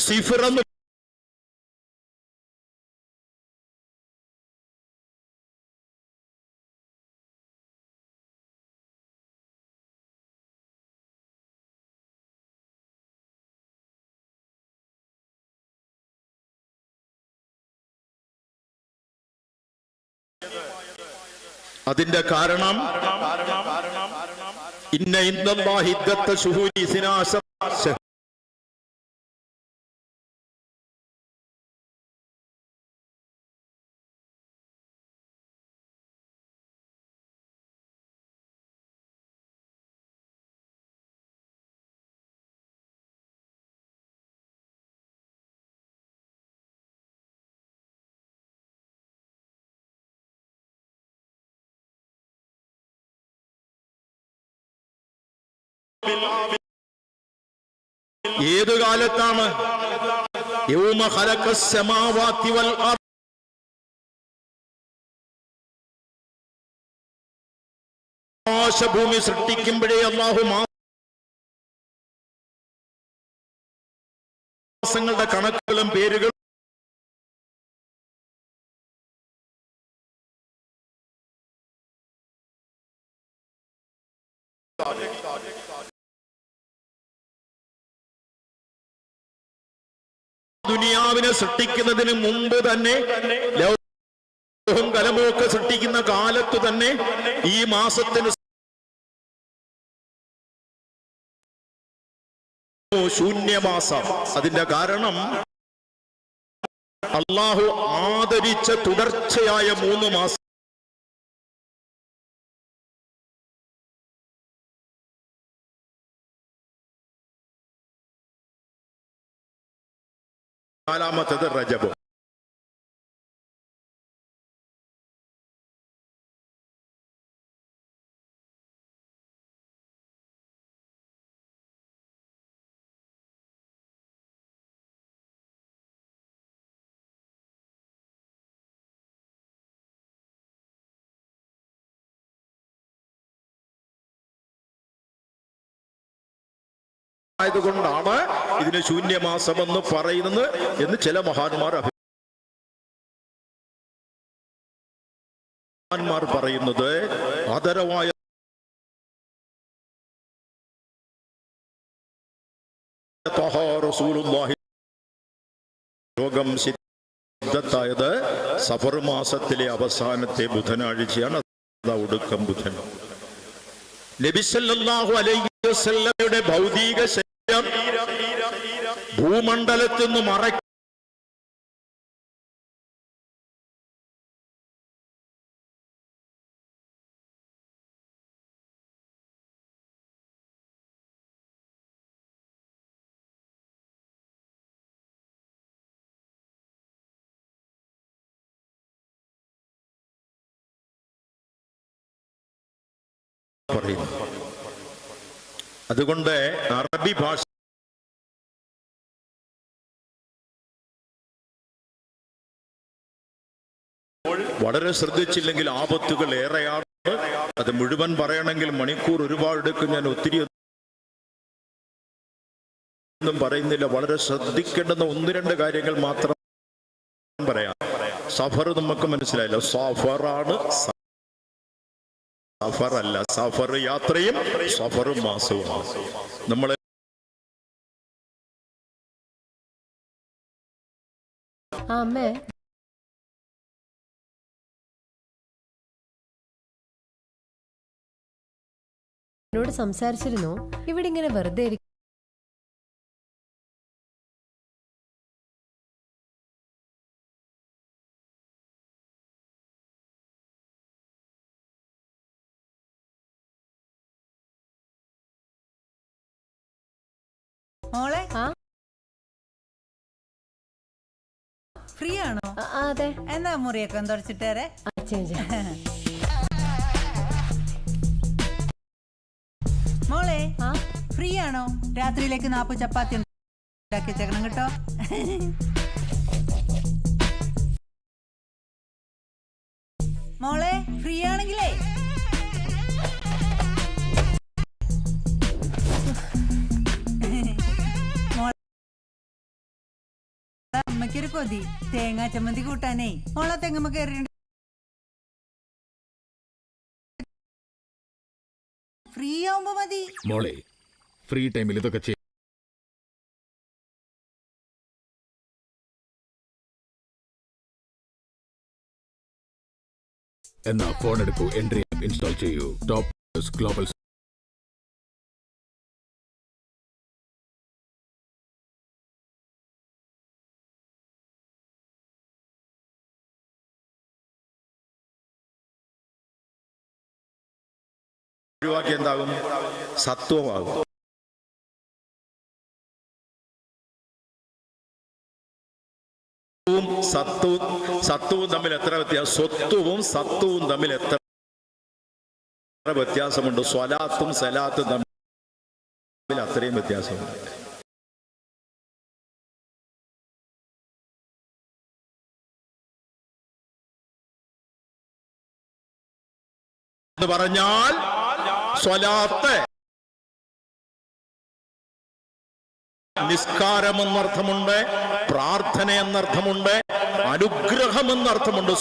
സിഫർ എന്ന് അതിന്റെ കാരണം ഇന്ന ഇന്നല്ലാഹി ഇദ്ദത്ത ശുഹൂരി സിനാശ ഏതു കാലത്താണ് യൗമ ഖലഖസ് സമാവാതി വൽ അർദ് ആകാശഭൂമി സൃഷ്ടിക്കുമ്പോഴേ അല്ലാഹു മാസങ്ങളുടെ കണക്കുകളും പേരുകളും ദുനിയാവിനെ സൃഷ്ടിക്കുന്നതിന് മുമ്പ് തന്നെ ലോകവും കലമൊക്കെ സൃഷ്ടിക്കുന്ന കാലത്ത് തന്നെ ഈ മാസത്തിന് ശൂന്യമാസം. അതിന്റെ കാരണം അള്ളാഹു ആദരിച്ച തുടർച്ചയായ 3 മാസം. നാലാമത്തത് റജബ്. ആയതുകൊണ്ടാണ് ഇതിന് ശൂന്യമാസമെന്ന് പറയുന്നത് എന്ന് ചില മഹാന്മാർ പറയുന്നത് ആദരവായ രോഗം സിദ്ധത്തായത് സഫർ മാസത്തിലെ അവസാനത്തെ ബുധനാഴ്ചയാണ്. ഒടുക്കം ബുധൻ. നബി സല്ലല്ലാഹു അലൈഹി വസല്ലമയുടെ ഭൗതിക ശരീരം ഭൂമണ്ഡലത്തിൽ നിന്ന് മറയ്ക്കും. അതുകൊണ്ട് അറബി ഭാഷ വളരെ ശ്രദ്ധിച്ചില്ലെങ്കിൽ ആപത്തുകൾ ഏറെയാണ്. അത് മുഴുവൻ പറയണമെങ്കിൽ മണിക്കൂർ ഒരുപാട് എടുക്കും. ഞാൻ ഒത്തിരി ഒന്നും പറയുന്നില്ല. വളരെ ശ്രദ്ധിക്കേണ്ടുന്ന 1-2 കാര്യങ്ങൾ മാത്രം പറയാം. സഫർ നമുക്ക് മനസ്സിലായില്ല. സഫറാണ്, സഫറല്ല. സഫർ യാത്രയും സഫറും മാസവും. നമ്മൾ അമ്മേ എന്നോട് സംസാരിച്ചിരുന്നു. ഇവിടെ ഇങ്ങനെ വെറുതെ മോളെ ഫ്രീ ആണോ? അതെ. എന്നാ മുറിയൊക്കെ തുടച്ചിട്ടേരെ. മോളെ ഫ്രീ ആണോ? രാത്രിയിലേക്ക് 40 ചപ്പാത്തി ഉണ്ടാക്കി വെച്ചേക്കണം കേട്ടോ. മോളെ ഫ്രീ ആണെങ്കിലേ അമ്മയ്ക്കൊരു കൊതി തേങ്ങാ ചമ്മന്തി കൂട്ടാനേ. മോളെ തെങ്ങമ്മ കയറി ഫ്രീ ആവുമ്പോ മതി. മോളെ ഫ്രീ ടൈമിൽ ഇതൊക്കെ ചെയ്യും. എന്നാ ഫോൺ എടുക്കൂ, എൻട്രി ആപ്പ് ഇൻസ്റ്റാൾ ചെയ്യൂ. ടോപ്പ് ഗ്ലോബൽ ഒഴിവാക്കി എന്താകും? സത്വമാകും. സത്വവും തമ്മിൽ എത്ര വ്യത്യാസം? സ്വത്വവും സത്വവും തമ്മിൽ എത്ര വ്യത്യാസമുണ്ട്? സ്വലാത്തും സലാത്തും തമ്മിൽ അത്രയും വ്യത്യാസമുണ്ട്. എന്ന് പറഞ്ഞാൽ സ്വലാത്ത് നിസ്കാരം എന്നർത്ഥമുണ്ട്, പ്രാർത്ഥന എന്നർത്ഥമുണ്ട്, അനുഗ്രഹം എന്നർത്ഥമുണ്ട്.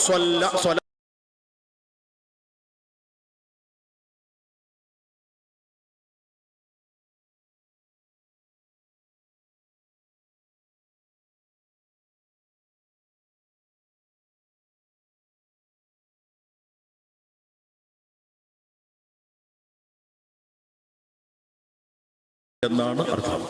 എന്നാണ് അർത്ഥം.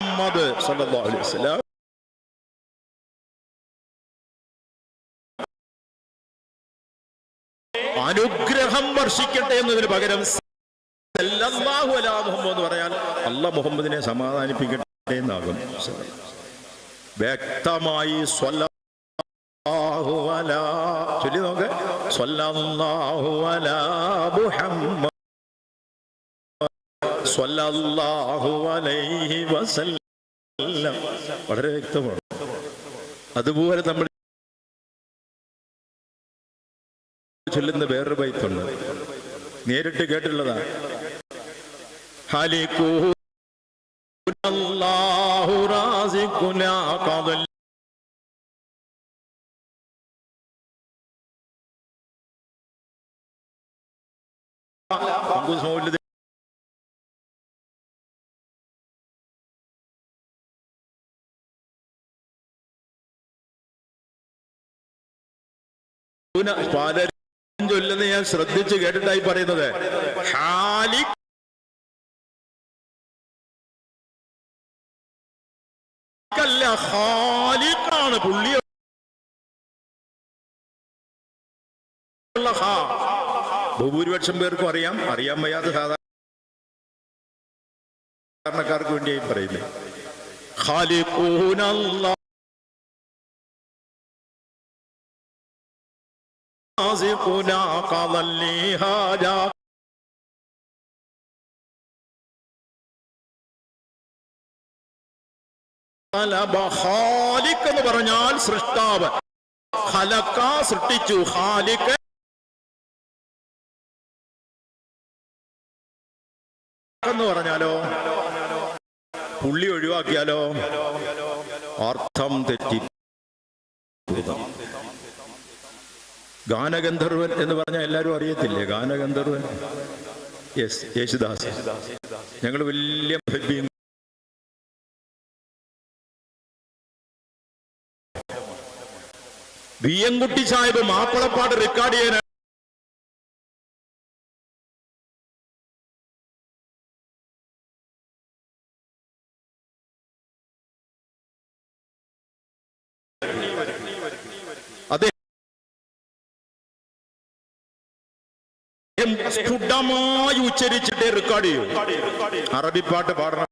മുഹമ്മദ് സല്ലല്ലാഹു അലൈഹി വസല്ലം അനുഗ്രഹം വർഷിക്കട്ടെ എന്നതിന് പകരം സല്ലല്ലാഹു അലാ മുഹമ്മദ് എന്ന് പറയാൻ അല്ലാഹ് മുഹമ്മദിനെ സമാധാനിപ്പിക്കട്ടെ എന്നാകും. വ്യക്തമായി സ്വല്ലല്ലാഹു അലാ ചൊല്ലി നോക്ക്. സ്വല്ലല്ലാഹു അലാ മുഹമ്മദ് സ്വല്ലല്ലാഹു അലൈഹി വസല്ലം. വളരെ വ്യക്തമാണ്. അതുപോലെ നമ്മൾ ചൊല്ലുന്ന വേറൊരു ബൈത്തുണ്ട്, നേരിട്ട് കേട്ടുള്ളതാണ്. അല്ലാഹു റാസിഖുനാ ഖദൽ പലരും ചൊല്ലുന്ന ഞാൻ ശ്രദ്ധിച്ച് കേട്ടിട്ടായി പറയുന്നത് ഹാലിഖ് അല്ല, ഖാലിഖാണ്. പുള്ളി ബഹുഭൂരിപക്ഷം പേർക്കും അറിയാം വയ്യാത്ത സാധാരണക്കാർക്ക് വേണ്ടിയായി പറയുന്നത്. ഖാലിഖൂനല്ലാഹ് റാസിഖുനാ ഖദല്ലി ഹാജാ. ഖാലിഖ് എന്ന് പറഞ്ഞാൽ സൃഷ്ടാവ്. ഖലഖ സൃഷ്ടിച്ചു. ഖാലിഖ് എന്ന് പറഞ്ഞാലോ, പുള്ളി ഒഴിവാക്കിയാലോ അർത്ഥം തെറ്റി. ഗാനഗന്ധർവൻ എന്ന് പറഞ്ഞാൽ എല്ലാവരും അറിയത്തില്ലേ? ഗാനഗന്ധർവൻ യേശുദാസ്. ഞങ്ങൾ വലിയ വിയൻകുട്ടി സാഹിബ് മാപ്പിളപ്പാട്ട് റെക്കോർഡ് ചെയ്യാൻ അതെ സ്ഫുടമായി ഉച്ചരിച്ചിട്ട് റെക്കോർഡ് ചെയ്യൂ. അറബിപ്പാട്ട് പാടണം.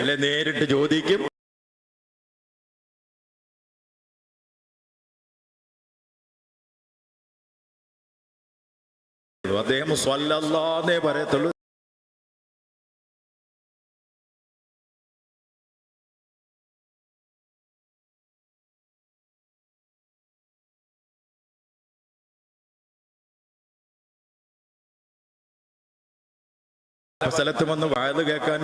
അല്ലെ നേരിട്ട് ചോദിക്കും. അദ്ദേഹം സ്വല്ലല്ലാഹുന്നേ പറയത്തുള്ളൂ. സ്ഥലത്ത് വന്ന് വായത് കേൾക്കാൻ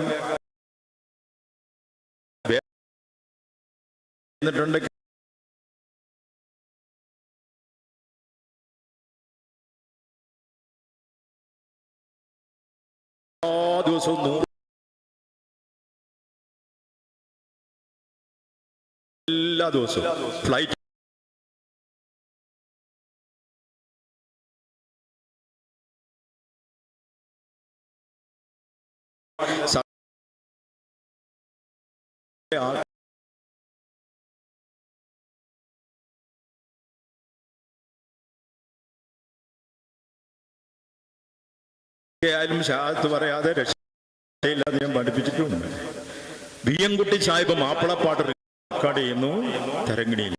എന്നിട്ടുണ്ട്. ദിവസവും എല്ലാ ദിവസവും ഫ്ലൈറ്റ് ആയാലും ഷഹാദത്ത് പറയാതെ രക്ഷയില്ലാതെ ഞാൻ പഠിപ്പിച്ചിട്ടുണ്ട്. ബിയ്യംകുട്ടി സാഹിബ് മാപ്പിളപ്പാട്ട് റെക്കോർഡ് ചെയ്യുന്നു തരങ്ങിണിയിൽ.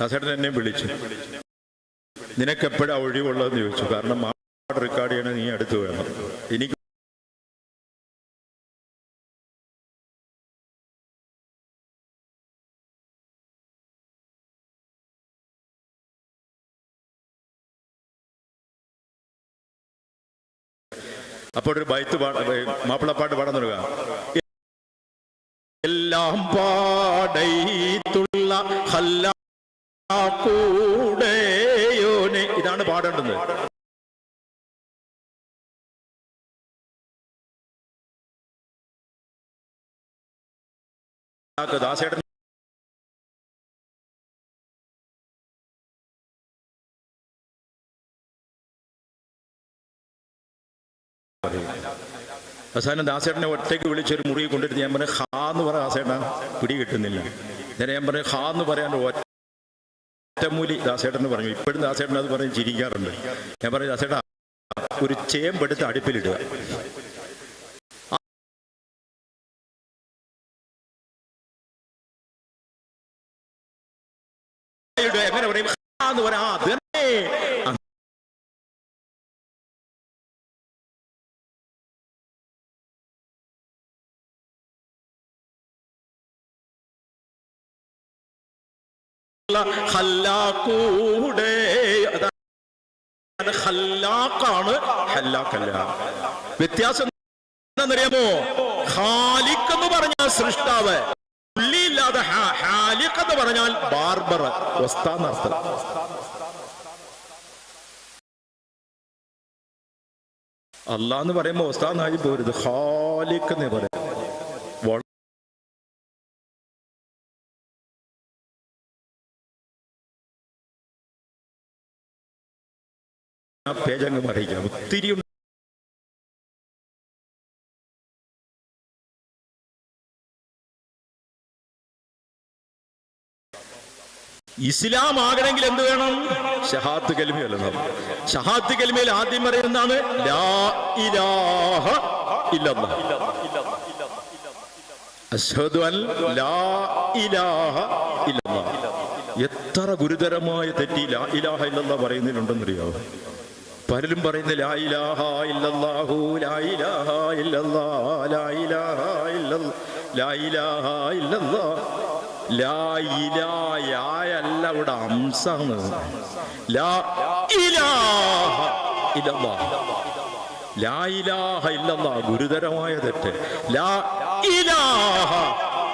ദാസേട്ടൻ എന്നെ വിളിച്ചു, നിനക്ക് എപ്പോഴാ ഒഴിവുള്ളതെന്ന് ചോദിച്ചു. കാരണം മാപ്പിളപ്പാട്ട് റെക്കോർഡ് ചെയ്യണേ നീ അടുത്ത് വേണം. എനിക്ക് അപ്പോൾ ഒരു ബൈത്ത് മാപ്പിളപ്പാട്ട് പാടാൻ തുടങ്ങുക. എല്ലാം പാടൈത്തുള്ള ഹല്ലാകൂടയോനെ, ഇതാണ് പാടേണ്ടത്. ദാസേട്ടൻ അവസാനം ദാസേട്ടനെ ഒറ്റയ്ക്ക് വിളിച്ചൊരു മുറി കൊണ്ടിരുത്തി. ഞാൻ പറഞ്ഞു ഹാ എന്ന് പറ ദാസേട്ട, പിടി കിട്ടുന്നില്ല. ഞാൻ പറഞ്ഞു ഹാ എന്ന് പറയാൻ ഒറ്റമൂലി ദാസേട്ടന് പറഞ്ഞു. ഇപ്പോഴും ദാസേട്ടൻ അത് പറഞ്ഞ് ചിരിക്കാറുണ്ട്. ഞാൻ പറഞ്ഞു ദാസേട്ട ഒരു ചേമ്പെടുത്ത് അടുപ്പിലിടുക. എങ്ങനെ പറയും ഹാ എന്ന് പറയാ, അതന്നെ ഹല്ലാക്കൂടെ. അതാണ് ഹല്ലാക്കാണ്, ഹല്ലാക്കല്ല. വ്യത്യാസം എന്താണെന്നറിയാമോ? ഖാലിഖ് എന്ന് പറഞ്ഞാൽ സൃഷ്ടാവ്, പുള്ളിയില്ലാതെ ഹാലിഖ് എന്ന് പറഞ്ഞാൽ ബാർബർ, വസ്താന്നർത്ഥം. അല്ലാഹ് എന്ന് പറയുമ്പോ വസ്താന്നായി പോരുത്, ഖാലിഖ് എന്ന് പറയാം. പേജങ്ങ് അറിയിക്കാം, ഒത്തിരി ഉണ്ട്. ഇസ്ലാം ആകണമെങ്കിൽ എന്ത് വേണം? ഷഹാദത്ത് കലിമ ചൊല്ലണം. ഷഹാദത്ത് കലിമയിൽ ആദ്യം പറയുന്നതാണ് ലാ ഇലാഹ ഇല്ലല്ലാഹ്. അശ്ഹദു അൻ ലാ ഇലാഹ ഇല്ലല്ലാഹ്. എത്ര ഗുരുതരമായ തെറ്റി ലാ ഇലാഹ ഇല്ലല്ലാഹ് പറയുന്നതിലുണ്ടെന്നറിയാവോ? പലരും പറയുന്ന ലാ ഇലാഹ ഇല്ലല്ലാഹു, ലാ ഇലാഹ ഇല്ലല്ലാഹ്, ലാ ഇലാഹ ഇല്ലല്ലാഹ്, ലാ ഇലാഹ ഇല്ലല്ലാഹ്. ലാ ഇലാഹയല്ല, ഇവിടെ അംസാണ്. ലാ ഇലാഹ ഇല്ലല്ലാഹ്, ലാ ഇലാഹ ഇല്ലല്ലാഹ് ഗുരുതരമായ തെറ്റ്. ലാ ഇലാഹ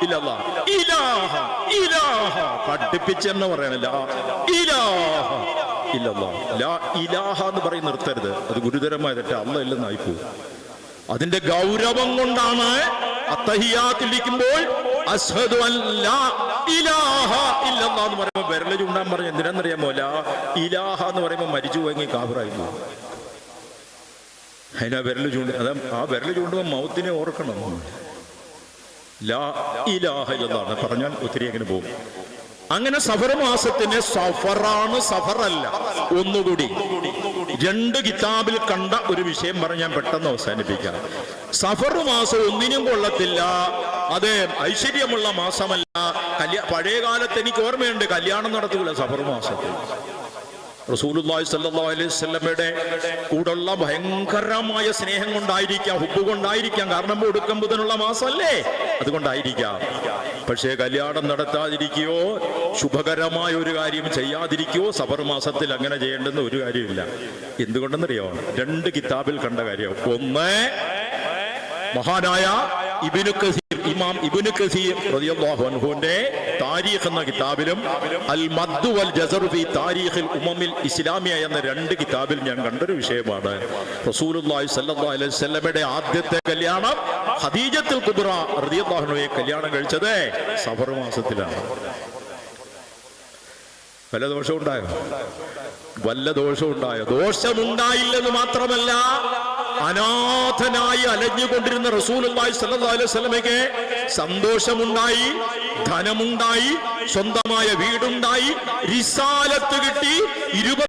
ഇല്ലല്ലാഹ്, ഇലാഹ ഇലാഹ പഠിപ്പിച്ചെന്ന് പറയണം. ലാ ഇലാഹ ഇല്ലല്ലാഹ്, ലാ ഇലാഹ എന്ന് പറയും നിർത്തരുത്, അത് ഗുരുതരമായ തെറ്റ്, അല്ലാഹ് ഇല്ലെന്നായി പോകും. അതിന്റെ ഗൗരവം കൊണ്ടാണ് അത്തഹിയ്യാത്തിലിരിക്കുമ്പോൾ അശ്ഹദു അൻ ലാ ഇലാഹ ഇല്ലല്ലാഹ് എന്ന് പറയുമ്പോൾ വിരല് ചൂണ്ടാൻ പറഞ്ഞു. എന്തിനാന്നറിയാമോ? ലാ ഇലാഹ എന്ന് പറയുമ്പോൾ മരിച്ചു പോയെങ്കിൽ കാഫിറായി പോകും. അതിനാ വിരല് ചൂണ്ടി, അത് ആ വിരല് ചൂണ്ടുമ്പോൾ മൗത്തിനെ ഓർക്കണം. ലാ ഇലാഹ ഇല്ലല്ലാഹ് പറഞ്ഞാൽ ഒത്തിരി അങ്ങനെ പോകും. അങ്ങനെ സഫർ മാസത്തിന് സഫറാണ്, സഫറല്ല. ഒന്നുകൂടി രണ്ട് കിതാബിൽ കണ്ട ഒരു വിഷയം പറഞ്ഞ് ഞാൻ പെട്ടെന്ന് അവസാനിപ്പിക്കാം. സഫർ മാസം ഒന്നിനും കൊള്ളത്തില്ല, അത് ഐശ്വര്യമുള്ള മാസമല്ല. പഴയ കാലത്ത് എനിക്ക് ഓർമ്മയുണ്ട്, കല്യാണം നടത്തൂല സഫർ മാസത്തിൽ. റസൂലുള്ളാഹി സ്വല്ലല്ലാഹു അലൈഹി വസല്ലമയുടെ കൂടെയുള്ള ഭയങ്കരമായ സ്നേഹം കൊണ്ടായിരിക്കാം, ഹുബ്ബ് കൊണ്ടായിരിക്കാം. കാരണം ഒടുക്കം ബുധനുള്ള മാസമല്ലേ, അതുകൊണ്ടായിരിക്കാം. പക്ഷേ കല്യാണം നടത്താതിരിക്കുകയോ ശുഭകരമായ ഒരു കാര്യം ചെയ്യാതിരിക്കുകയോ സഫർ മാസത്തിൽ അങ്ങനെ ചെയ്യേണ്ടുന്ന ഒരു കാര്യമില്ല. എന്തുകൊണ്ടെന്നറിയാമോ? രണ്ട് കിതാബിൽ കണ്ട കാര്യം. ഒന്ന്, മഹാനായ ഇബ്നു കസീർ ഇമാം ഇബ്നു കസീർ റളിയല്ലാഹു അൻഹുവിന്റെ താരീഖ് എന്ന കിതാബിലും അൽ മദ്ദു വൽ ജസറു ഫീ താരീഖിൽ ഉമമിൽ ഇസ്ലാമിയ എന്ന 2 കിതാബിൽ ഞാൻ കണ്ടൊരു വിഷയമാണ് റസൂലുള്ളാഹി സ്വല്ലല്ലാഹു അലൈഹി വസല്ലമയുടെ ആദ്യത്തെ കല്യാണം ഖദീജത്തുൽ കുബ്ര റളിയല്ലാഹു അൻഹയെ കല്യാണം കഴിച്ചത് സഫർ മാസത്തിലാണ്. വല്ല ദോഷമുണ്ടായോ? വല്ല ദോഷമുണ്ടായോ? ദോഷമുണ്ടായില്ലെന്ന് മാത്രമല്ല, അനാഥനായി അലഞ്ഞുകൊണ്ടിരുന്ന റസൂലുള്ളാഹി സ്വല്ലല്ലാഹു അലൈഹി വസല്ലമയ്ക്ക് സന്തോഷമുണ്ടായി, ധനമുണ്ടായി, സ്വന്തമായ വീടുണ്ടായി, റിസാലത്ത് കിട്ടി.